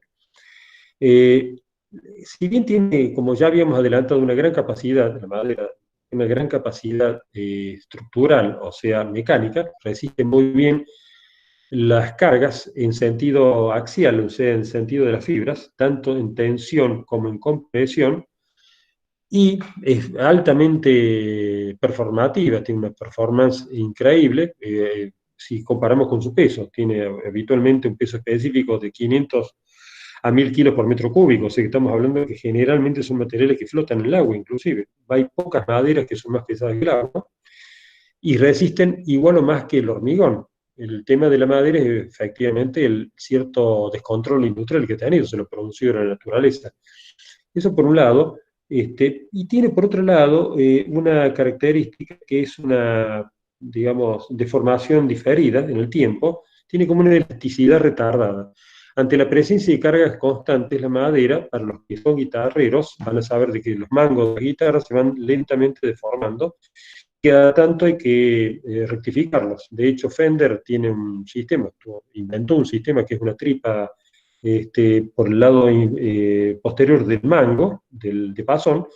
Si bien tiene, como ya habíamos adelantado, una gran capacidad de la madera, una gran capacidad estructural, o sea, mecánica, resiste muy bien las cargas en sentido axial, o sea, en sentido de las fibras, tanto en tensión como en compresión, y es altamente performativa, tiene una performance increíble, si comparamos con su peso, tiene habitualmente un peso específico de 500 a 1000 kilos por metro cúbico, o sea que estamos hablando de que generalmente son materiales que flotan en el agua, inclusive. Hay pocas maderas que son más pesadas que el agua, y resisten igual o más que el hormigón. El tema de la madera es efectivamente el cierto descontrol industrial que ha tenido, se lo producido en la naturaleza. Eso por un lado, y tiene por otro lado una característica que es una, digamos, deformación diferida en el tiempo, tiene como una elasticidad retardada. Ante la presencia de cargas constantes, la madera, para los que son guitarreros, van a saber de que los mangos de la guitarra se van lentamente deformando, cada tanto hay que rectificarlos. De hecho, Fender tiene un sistema, inventó un sistema que es una tripa por el lado posterior del mango, del diapasón,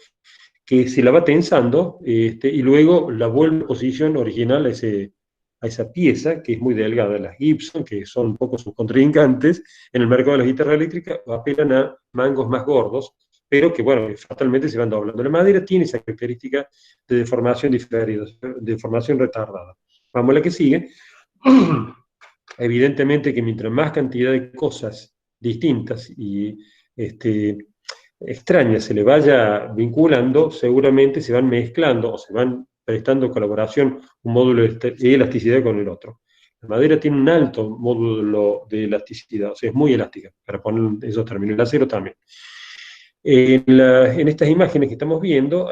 que se la va tensando y luego la vuelve a posición original a esa pieza, que es muy delgada. Las Gibson, que son un poco sus contrincantes en el mercado de las guitarras eléctricas, apelan a mangos más gordos, pero que, bueno, fatalmente se van doblando. La madera tiene esa característica de deformación diferida, de deformación retardada. Vamos a la que sigue. Evidentemente que mientras más cantidad de cosas distintas y extrañas se le vaya vinculando, seguramente se van mezclando o se van prestando colaboración un módulo de elasticidad con el otro. La madera tiene un alto módulo de elasticidad, o sea, es muy elástica, para poner esos términos. El acero también. En estas imágenes que estamos viendo,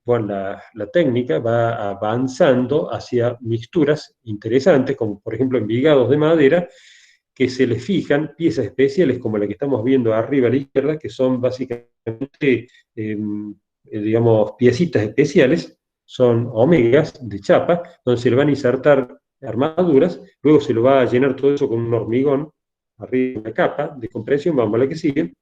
bueno, la técnica va avanzando hacia mixturas interesantes, como por ejemplo envigados de madera, que se les fijan piezas especiales como la que estamos viendo arriba a la izquierda, que son básicamente, digamos, piecitas especiales, son omegas de chapa, donde se le van a insertar armaduras, luego se lo va a llenar todo eso con un hormigón, arriba de una capa de compresión, vamos a la que sigue,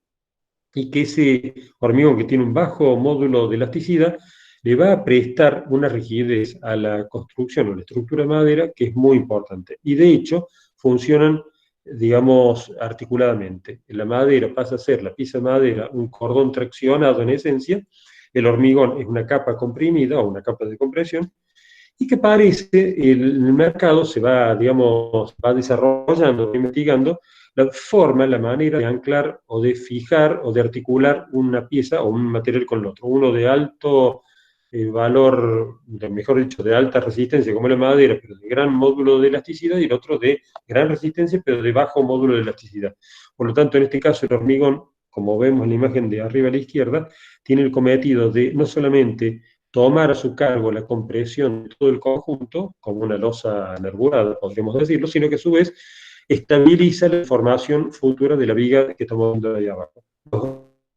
y que ese hormigón que tiene un bajo módulo de elasticidad le va a prestar una rigidez a la construcción o la estructura de madera que es muy importante. Y de hecho funcionan, digamos, articuladamente. La madera pasa a ser, la pieza de madera, un cordón traccionado en esencia, el hormigón es una capa comprimida o una capa de compresión, y que parece el mercado se va, digamos, va desarrollando, investigando la forma, la manera de anclar o de fijar o de articular una pieza o un material con el otro. Uno de alto valor, mejor dicho, de alta resistencia como la madera, pero de gran módulo de elasticidad, y el otro de gran resistencia, pero de bajo módulo de elasticidad. Por lo tanto, en este caso, el hormigón, como vemos en la imagen de arriba a la izquierda, tiene el cometido de no solamente tomar a su cargo la compresión de todo el conjunto, como una losa nervurada, podríamos decirlo, sino que a su vez estabiliza la formación futura de la viga que estamos viendo ahí abajo.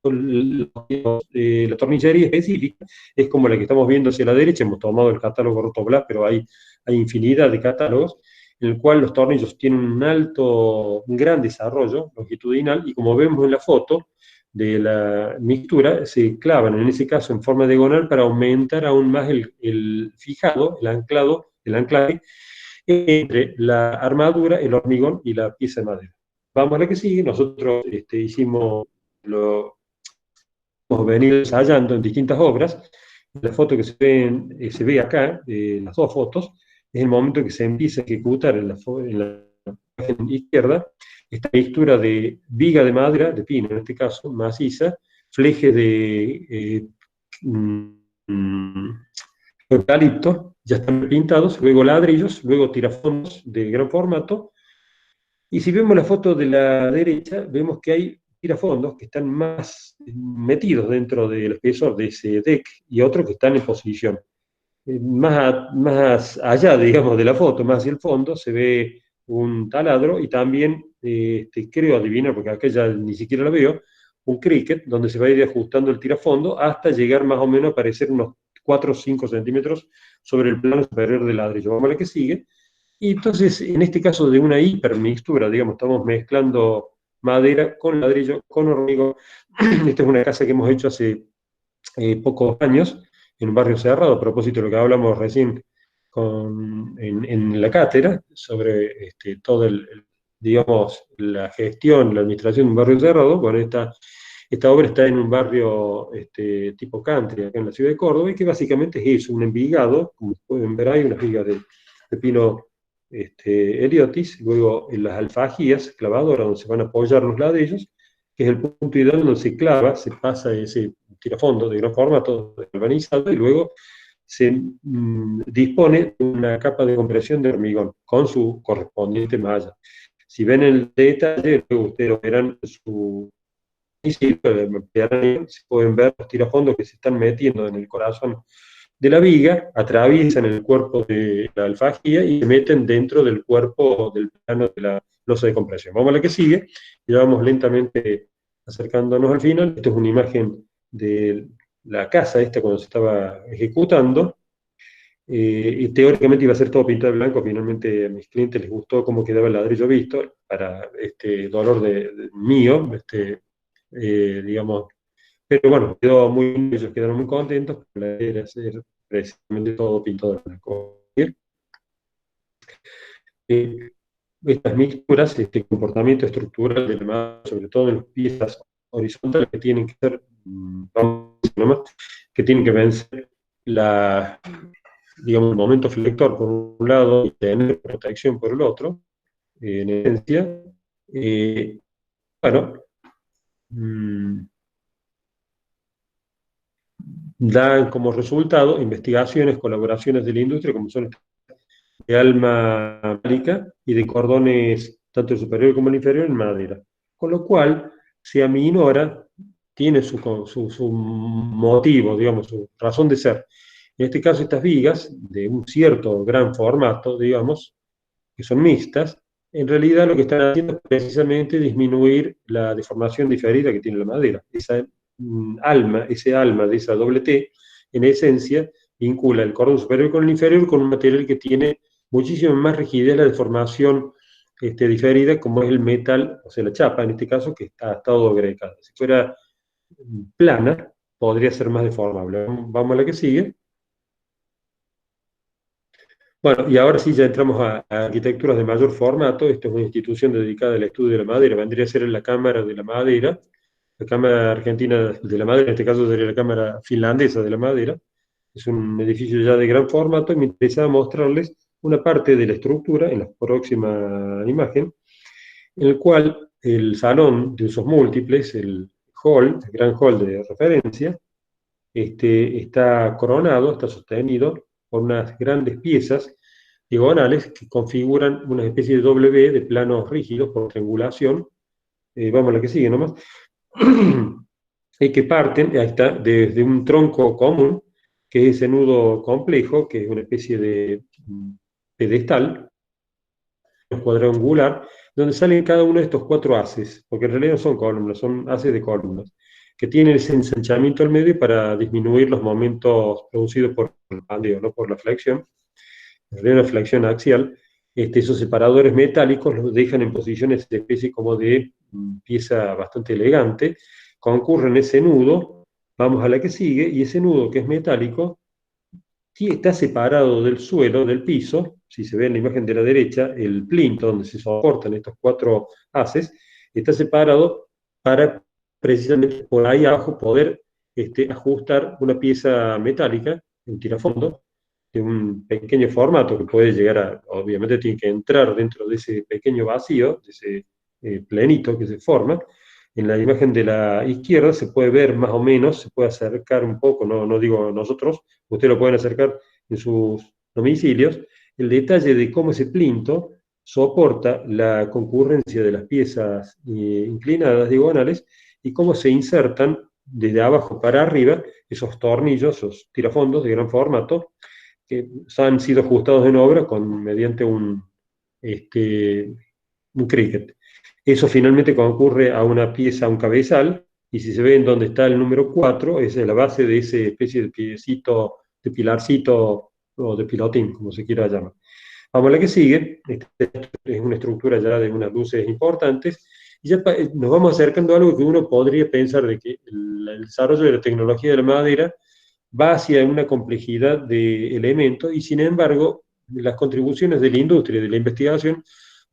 La tornillería específica es como la que estamos viendo hacia la derecha. Hemos tomado el catálogo Rotoblas, pero hay infinidad de catálogos en el cual los tornillos tienen un gran desarrollo longitudinal, y como vemos en la foto de la mixtura, se clavan en ese caso en forma diagonal para aumentar aún más el fijado, el anclado, el anclaje entre la armadura, el hormigón y la pieza de madera. Vamos a la que sigue. Nosotros hemos venido ensayando en distintas obras. La foto que se ve acá, las dos fotos, es el momento que se empieza a ejecutar en la imagen izquierda esta mixtura de viga de madera, de pino en este caso, maciza, fleje de eucalipto, ya están pintados, luego ladrillos, luego tirafondos de gran formato. Y si vemos la foto de la derecha, vemos que hay tirafondos que están más metidos dentro del espesor de ese deck, y otros que están en posición. Más allá, digamos, de la foto, más hacia el fondo, se ve un taladro, y también, creo adivinar, porque acá ya ni siquiera lo veo, un cricket, donde se va a ir ajustando el tirafondo hasta llegar más o menos a aparecer unos 4 o 5 centímetros sobre el plano superior del ladrillo. Vamos a la que sigue. Y entonces, en este caso de una hipermixtura, digamos, estamos mezclando madera con ladrillo, con hormigón. Esta es una casa que hemos hecho hace pocos años, en un barrio cerrado, a propósito de lo que hablamos recién en la cátedra, sobre todo digamos, la gestión, la administración de un barrio cerrado. Bueno, esta obra está en un barrio tipo country, acá en la ciudad de Córdoba, y que básicamente es eso, un envigado, como pueden ver ahí, unas vigas de pino heliotis, luego en las alfajías clavadoras donde se van a apoyar los ladrillos, que es el punto ideal donde se clava, se pasa ese tirafondo de gran formato galvanizado, y luego se dispone de una capa de compresión de hormigón con su correspondiente malla. Si ven el detalle, luego ustedes lo verán en su se pueden ver los tirafondos que se están metiendo en el corazón de la viga, atraviesan el cuerpo de la alfajía y se meten dentro del cuerpo del plano de la losa de compresión. Vamos a la que sigue, y vamos lentamente acercándonos al final. Esta es una imagen de la casa esta cuando se estaba ejecutando. Y teóricamente iba a ser todo pintado de blanco. Finalmente a mis clientes les gustó cómo quedaba el ladrillo visto, para este dolor mío, digamos. Pero bueno, quedó ellos quedaron muy contentos, porque la idea era hacer precisamente todo pintado de blanco. Eh, Estas mixturas, este comportamiento estructural de la madera, sobre todo en las piezas horizontales, que tienen que ser, vamos a decir nomás, que tienen que vencer digamos, el momento flector por un lado y tener protección por el otro, en esencia. Bueno, mm, dan como resultado investigaciones, colaboraciones de la industria, como son de alma metálica y de cordones, tanto el superior como el inferior, en madera. Con lo cual, se aminora, tiene su motivo, digamos, su razón de ser. En este caso, estas vigas, de un cierto gran formato, digamos, que son mixtas, en realidad lo que están haciendo es precisamente disminuir la deformación diferida que tiene la madera. Ese alma de esa doble T, en esencia, vincula el cordón superior con el inferior, con un material que tiene muchísimo más rigidez, la deformación diferida, como es el metal, o sea, la chapa, en este caso, que está estado grecada. Si fuera plana, podría ser más deformable. Vamos a la que sigue. Bueno, y ahora sí ya entramos a arquitecturas de mayor formato. Esta es una institución dedicada al estudio de la madera. Vendría a ser la Cámara de la Madera, la Cámara Argentina de la Madera, en este caso sería la Cámara Finlandesa de la Madera, es un edificio ya de gran formato, y me interesaba mostrarles una parte de la estructura en la próxima imagen, en el cual el salón de usos múltiples, el hall, el gran hall de referencia, está coronado, está sostenido por unas grandes piezas diagonales que configuran una especie de W de planos rígidos por triangulación. Vamos a la que sigue nomás. Y que parten, ahí está, desde un tronco común, que es ese nudo complejo, que es una especie de pedestal cuadrangular, donde salen cada uno de estos cuatro haces, porque en realidad no son columnas, son haces de columnas, que tienen ese ensanchamiento al medio para disminuir los momentos producidos por el pandeo, no por la flexión. En realidad, la flexión axial, esos separadores metálicos los dejan en posiciones de especie como de pieza bastante elegante, concurren ese nudo, vamos a la que sigue, y ese nudo que es metálico está separado del suelo, del piso. Si se ve en la imagen de la derecha, el plinto donde se soportan estos cuatro haces, está separado para precisamente por ahí abajo poder ajustar una pieza metálica, un tirafondo, de un pequeño formato que puede llegar a, obviamente tiene que entrar dentro de ese pequeño vacío, de ese plenito que se forma. En la imagen de la izquierda se puede ver más o menos, se puede acercar un poco, no, no digo nosotros, ustedes lo pueden acercar en sus domicilios, el detalle de cómo ese plinto soporta la concurrencia de las piezas inclinadas, diagonales, y cómo se insertan desde abajo para arriba esos tornillos, esos tirafondos de gran formato, que han sido ajustados en obra mediante un cricket. Eso finalmente concurre a una pieza, a un cabezal, y si se ve en donde está el número 4, esa es la base de esa especie de piecito, de pilarcito o de pilotín, como se quiera llamar. Vamos a la que sigue. Esta es una estructura ya de unas luces importantes, y ya nos vamos acercando a algo que uno podría pensar de que el desarrollo de la tecnología de la madera va hacia una complejidad de elementos, y sin embargo, las contribuciones de la industria, de la investigación,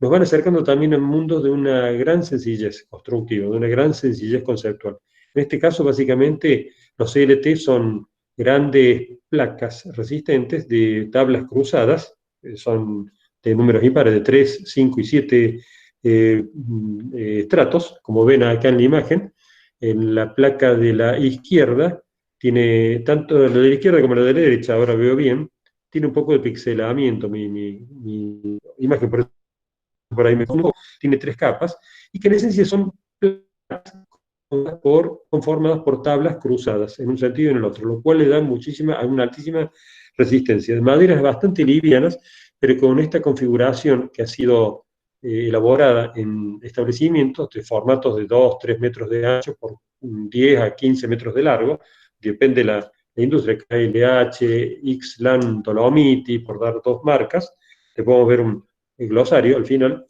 nos van acercando también a mundos de una gran sencillez constructiva, de una gran sencillez conceptual. En este caso, básicamente, los CLT son grandes placas resistentes de tablas cruzadas, son de números impares de 3, 5 y 7 estratos, como ven acá en la imagen. En la placa de la izquierda tiene tanto la de la izquierda como la de la derecha, ahora veo bien, tiene un poco de pixelamiento mi imagen, por ahí me pongo, tiene tres capas, y que en esencia son placas conformadas por tablas cruzadas, en un sentido y en el otro, lo cual le da una altísima resistencia. De maderas bastante livianas, pero con esta configuración que ha sido elaborada en establecimientos de formatos de 2, 3 metros de ancho por 10 a 15 metros de largo, depende de la industria, KLH, Ixlan, Dolomiti, por dar dos marcas. Te podemos ver el glosario al final.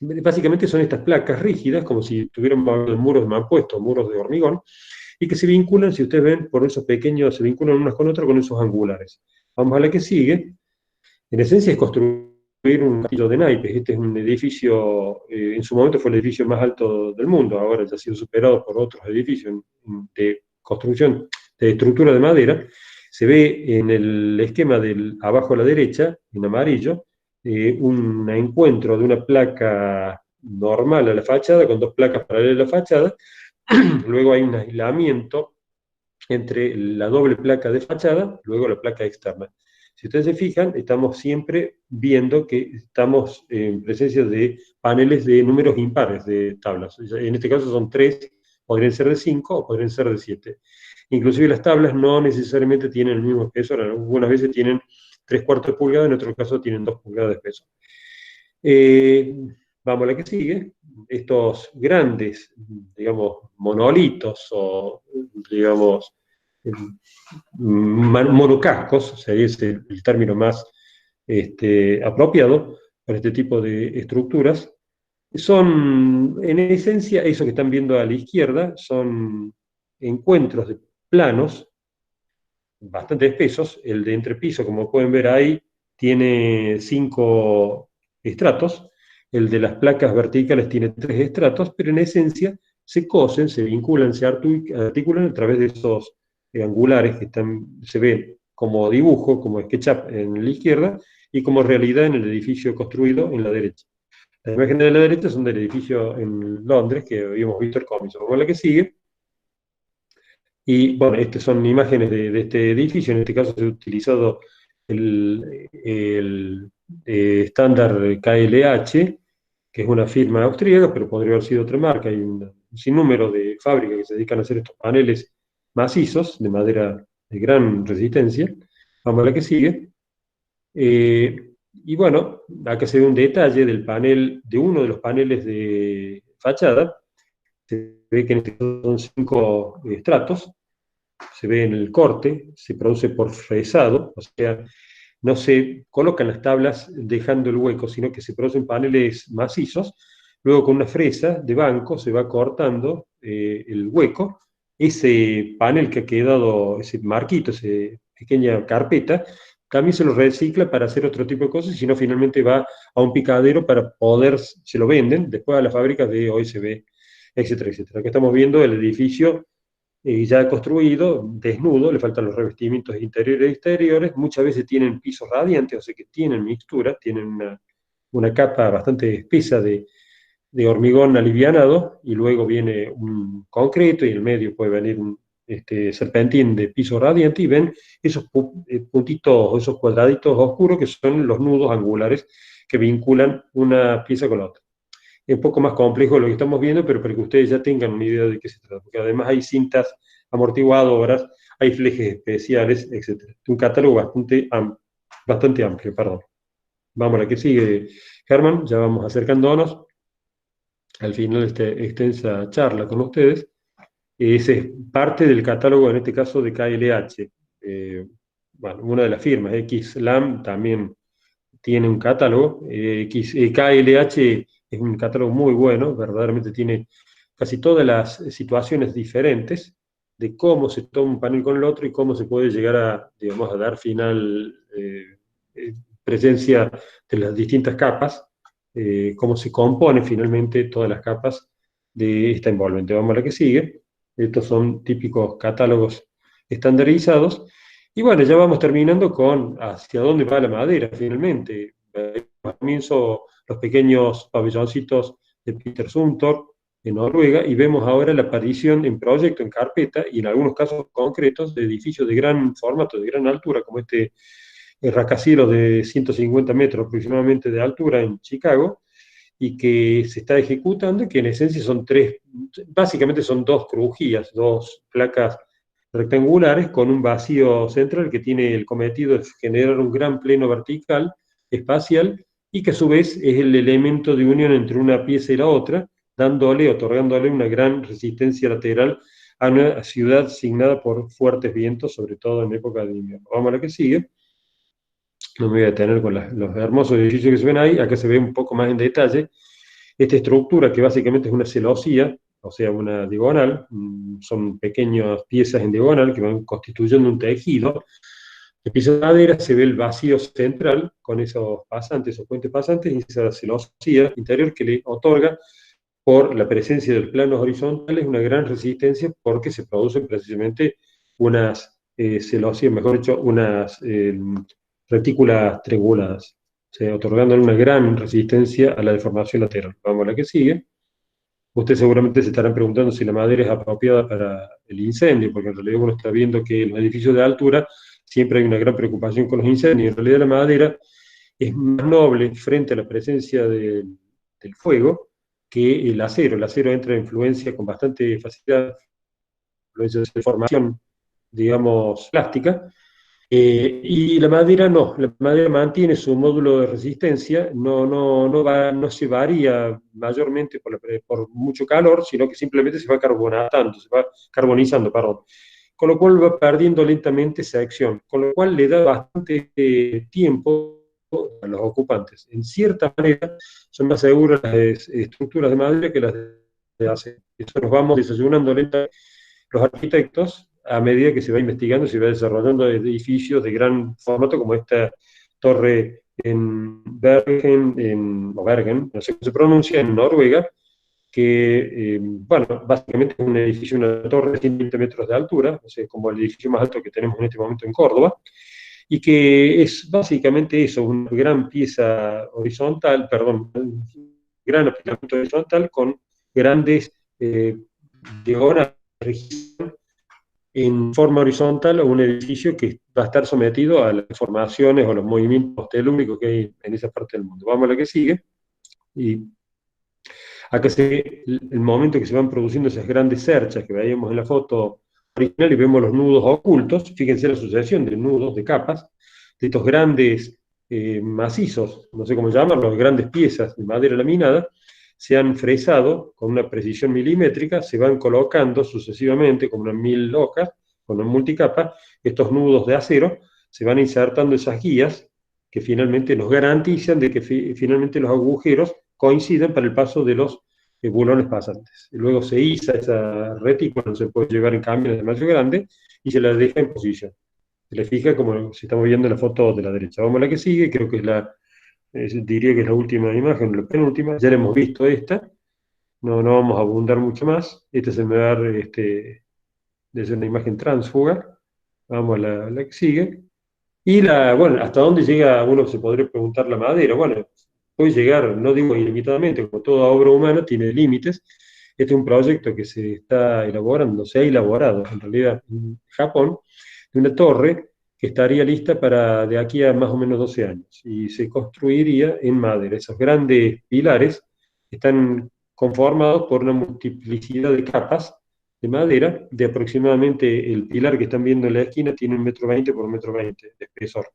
Básicamente son estas placas rígidas, como si tuvieran muros de mampuesto, muros de hormigón, y que se vinculan, si ustedes ven, por esos pequeños, se vinculan unas con otras con esos angulares. Vamos a la que sigue. En esencia es construir un castillo de naipes. Este es un edificio, en su momento fue el edificio más alto del mundo, ahora ya ha sido superado por otros edificios de construcción, de estructura de madera. Se ve en el esquema del abajo a la derecha, en amarillo, un encuentro de una placa normal a la fachada con dos placas paralelas a la fachada. Luego hay un aislamiento entre la doble placa de fachada, luego la placa externa. Si ustedes se fijan, estamos siempre viendo que estamos en presencia de paneles de números impares de tablas. En este caso son 3, podrían ser de 5 o podrían ser de 7. Inclusive las tablas no necesariamente tienen el mismo peso, algunas veces tienen 3/4 pulgadas, en otro caso tienen 2 pulgadas de peso. Vamos a la que sigue. Estos grandes, digamos, monolitos o, digamos, monocascos, sería el término más apropiado para este tipo de estructuras, son, en esencia, eso que están viendo a la izquierda, son encuentros de planos bastante espesos. El de entrepiso, como pueden ver ahí, tiene 5 estratos. El de las placas verticales tiene 3 estratos, pero en esencia se vinculan, se articulan a través de esos angulares que se ven como dibujo, como SketchUp en la izquierda, y como realidad en el edificio construido en la derecha. Las imágenes de la derecha son del edificio en Londres, que habíamos visto el comienzo. Como la que sigue, y bueno, estas son imágenes de este edificio. En este caso se ha utilizado el estándar KLH, que es una firma austríaca, pero podría haber sido otra marca. Hay un sinnúmero de fábricas que se dedican a hacer estos paneles macizos de madera de gran resistencia. Vamos a la que sigue. Y bueno, acá se ve un detalle del panel, de uno de los paneles de fachada. Se ve que en este caso son 5 estratos. Se ve en el corte, se produce por fresado, o sea, no se colocan las tablas dejando el hueco, sino que se producen paneles macizos. Luego con una fresa de banco se va cortando el hueco. Ese panel que ha quedado, ese marquito, esa pequeña carpeta, también se lo recicla para hacer otro tipo de cosas, sino finalmente va a un picadero para poder, se lo venden después a las fábricas de OSB, etcétera, etcétera. Aquí estamos viendo el edificio ya construido, desnudo, le faltan los revestimientos interiores y exteriores, muchas veces tienen pisos radiantes, o sea que tienen mixtura, tienen una capa bastante espesa de hormigón alivianado, y luego viene un concreto, y en el medio puede venir un serpentín de piso radiante, y ven esos puntitos, esos cuadraditos oscuros que son los nudos angulares que vinculan una pieza con la otra. Es un poco más complejo lo que estamos viendo, pero para que ustedes ya tengan una idea de qué se trata, porque además hay cintas amortiguadoras, hay flejes especiales, etc. Un catálogo bastante amplio, perdón. Vamos a la que sigue, Germán, ya vamos acercándonos al final de esta extensa charla con ustedes. Ese es parte del catálogo, en este caso, de KLH. Bueno, una de las firmas, XLAM, también tiene un catálogo. KLH es un catálogo muy bueno, verdaderamente tiene casi todas las situaciones diferentes de cómo se toma un panel con el otro y cómo se puede llegar a, digamos, a dar final presencia de las distintas capas, cómo se componen finalmente todas las capas de esta envolvente. Vamos a la que sigue. Estos son típicos catálogos estandarizados. Y bueno, ya vamos terminando con hacia dónde va la madera finalmente. Comienzo los pequeños pabelloncitos de Peter Zumthor en Noruega, y vemos ahora la aparición en proyecto, en carpeta, y en algunos casos concretos, de edificios de gran formato, de gran altura, como este rascacielos de 150 metros aproximadamente de altura en Chicago, y que se está ejecutando, que en esencia son básicamente son dos crujías, dos placas rectangulares con un vacío central que tiene el cometido de generar un gran pleno vertical, espacial, y que a su vez es el elemento de unión entre una pieza y la otra, otorgándole una gran resistencia lateral a una ciudad signada por fuertes vientos, sobre todo en época de invierno. Vamos a la que sigue. No me voy a detener con los hermosos edificios que se ven ahí. Acá se ve un poco más en detalle esta estructura, que básicamente es una celosía, o sea, una diagonal. Son pequeñas piezas en diagonal que van constituyendo un tejido. En pieza de madera se ve el vacío central con esos pasantes, esos puentes pasantes, y esa celosía interior que le otorga, por la presencia de planos horizontales, una gran resistencia, porque se producen precisamente unas celosías, mejor dicho, unas retículas trianguladas, o sea, otorgándole una gran resistencia a la deformación lateral. Vamos a la que sigue. Ustedes seguramente se estarán preguntando si la madera es apropiada para el incendio, porque en realidad uno está viendo que en los edificios de altura siempre hay una gran preocupación con los incendios. En realidad la madera es más noble frente a la presencia del fuego que el acero. El acero entra en influencia con bastante facilidad, influencia de deformación, digamos, plástica, y la madera no, la madera mantiene su módulo de resistencia, no se varía mayormente por mucho calor, sino que simplemente se va carbonizando, perdón. Con lo cual va perdiendo lentamente esa acción, con lo cual le da bastante tiempo a los ocupantes. En cierta manera son más seguras las estructuras de madera que las de acero. Eso nos vamos desayunando lentamente los arquitectos a medida que se va investigando, se va desarrollando edificios de gran formato, como esta torre en Bergen, no sé cómo se pronuncia, en Noruega, que, bueno, básicamente es un edificio, una torre de 120 metros de altura, o sea, como el edificio más alto que tenemos en este momento en Córdoba, y que es básicamente eso, una gran pieza horizontal, perdón, un gran aplicamiento horizontal con grandes diagonales en forma horizontal a un edificio que va a estar sometido a las deformaciones o los movimientos telúricos que hay en esa parte del mundo. Vamos a la que sigue. Y acá se ve el momento que se van produciendo esas grandes cerchas que veíamos en la foto original y vemos los nudos ocultos. Fíjense la sucesión de nudos, de capas, de estos grandes macizos, no sé cómo llamarlos, grandes piezas de madera laminada, se han fresado con una precisión milimétrica, se van colocando sucesivamente como unas 1000 locas, con una multicapa, estos nudos de acero, se van insertando esas guías que finalmente nos garantizan de que finalmente los agujeros coinciden para el paso de los bulones pasantes. Y luego se iza esa retícula, no se puede llevar en cambio de tamaño grande, y se la deja en posición. Se le fija como se está viendo en la foto de la derecha. Vamos a la que sigue, creo que es diría que es la última imagen, la penúltima, ya la hemos visto esta, no vamos a abundar mucho más. Este es el medar, es una imagen tránsfuga. Vamos a la que sigue. Y bueno, ¿hasta dónde llega? Uno se podría preguntar la madera. Bueno, puede llegar, no digo ilimitadamente, como toda obra humana tiene límites. Este es un proyecto que se está elaborando, se ha elaborado en realidad en Japón, de una torre que estaría lista para de aquí a más o menos 12 años y se construiría en madera. Esos grandes pilares están conformados por una multiplicidad de capas de madera, de aproximadamente el pilar que están viendo en la esquina tiene 1,20 m por 1,20 m de espesor.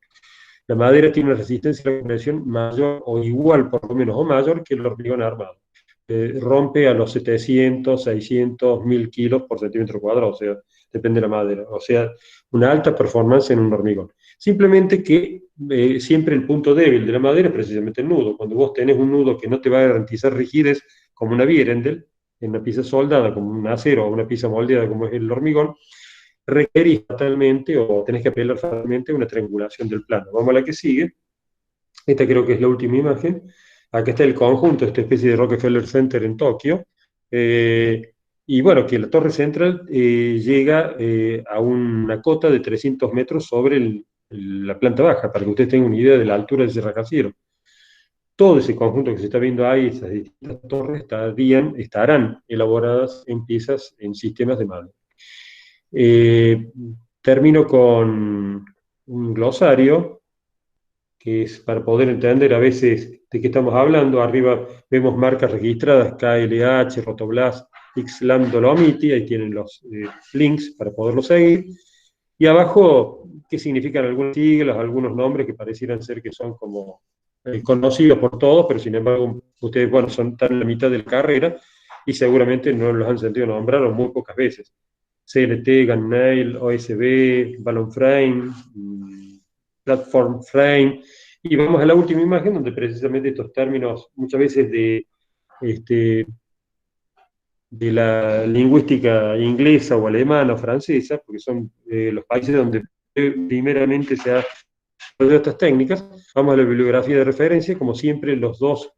La madera tiene una resistencia a la compresión mayor o igual, por lo menos, o mayor que el hormigón armado. Rompe a los 700, 600, 1000 kilos por centímetro cuadrado, o sea, depende de la madera. O sea, una alta performance en un hormigón. Simplemente que siempre el punto débil de la madera es precisamente el nudo. Cuando vos tenés un nudo que no te va a garantizar rigidez, como una Vierendel, en una pieza soldada como un acero o una pieza moldeada como es el hormigón, requerís fatalmente o tenés que apelar fatalmente a una triangulación del plano. Vamos a la que sigue. Esta creo que es la última imagen. Acá está el conjunto, esta especie de Rockefeller Center en Tokio. Y bueno, que la torre central llega a una cota de 300 metros sobre la planta baja, para que ustedes tengan una idea de la altura de ese rascacielos. Todo ese conjunto que se está viendo ahí, esas distintas torres, estarán elaboradas en piezas, en sistemas de madera. Eh, Termino con un glosario, que es para poder entender a veces de qué estamos hablando. Arriba vemos marcas registradas, KLH, Rotoblas, Xlam, Dolomiti, ahí tienen los links para poderlo seguir. Y abajo, qué significan algunas siglas, algunos nombres que parecieran ser que son como conocidos por todos, pero sin embargo, ustedes, bueno, están en la mitad de la carrera y seguramente no los han sentido nombrar o muy pocas veces. CLT, Gunnail, OSB, Balloon Frame, Platform Frame, y vamos a la última imagen donde precisamente estos términos, muchas veces este, de la lingüística inglesa o alemana o francesa, porque son los países donde primeramente se ha desarrollado estas técnicas. Vamos a la bibliografía de referencia, como siempre los dos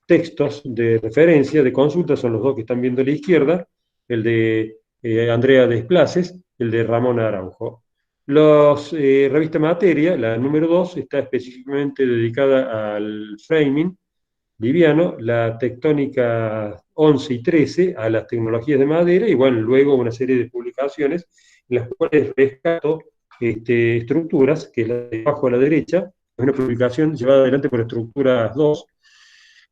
textos de referencia, de consulta, son los dos que están viendo a la izquierda, el de Andrea Desplaces, el de Ramón Araujo. Revista Materia, la número 2, está específicamente dedicada al framing liviano, la tectónica 11 y 13 a las tecnologías de madera, y bueno, luego una serie de publicaciones en las cuales rescato estructuras, que es la de abajo a la derecha, es una publicación llevada adelante por Estructuras 2,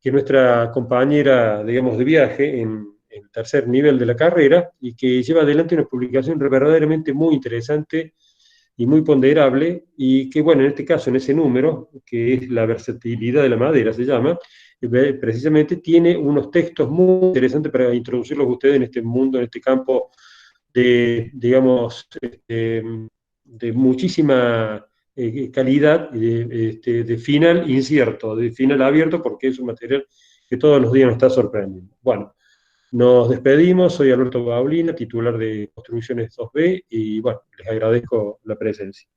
que es nuestra compañera, digamos, de viaje en el tercer nivel de la carrera, y que lleva adelante una publicación verdaderamente muy interesante y muy ponderable, y que, bueno, en este caso, en ese número, que es la versatilidad de la madera, se llama, precisamente tiene unos textos muy interesantes para introducirlos ustedes en este mundo, en este campo de, digamos, de muchísima calidad, de final incierto, de final abierto, porque es un material que todos los días nos está sorprendiendo. Bueno, nos despedimos, soy Alberto Paulina, titular de Construcciones 2B, y bueno, les agradezco la presencia.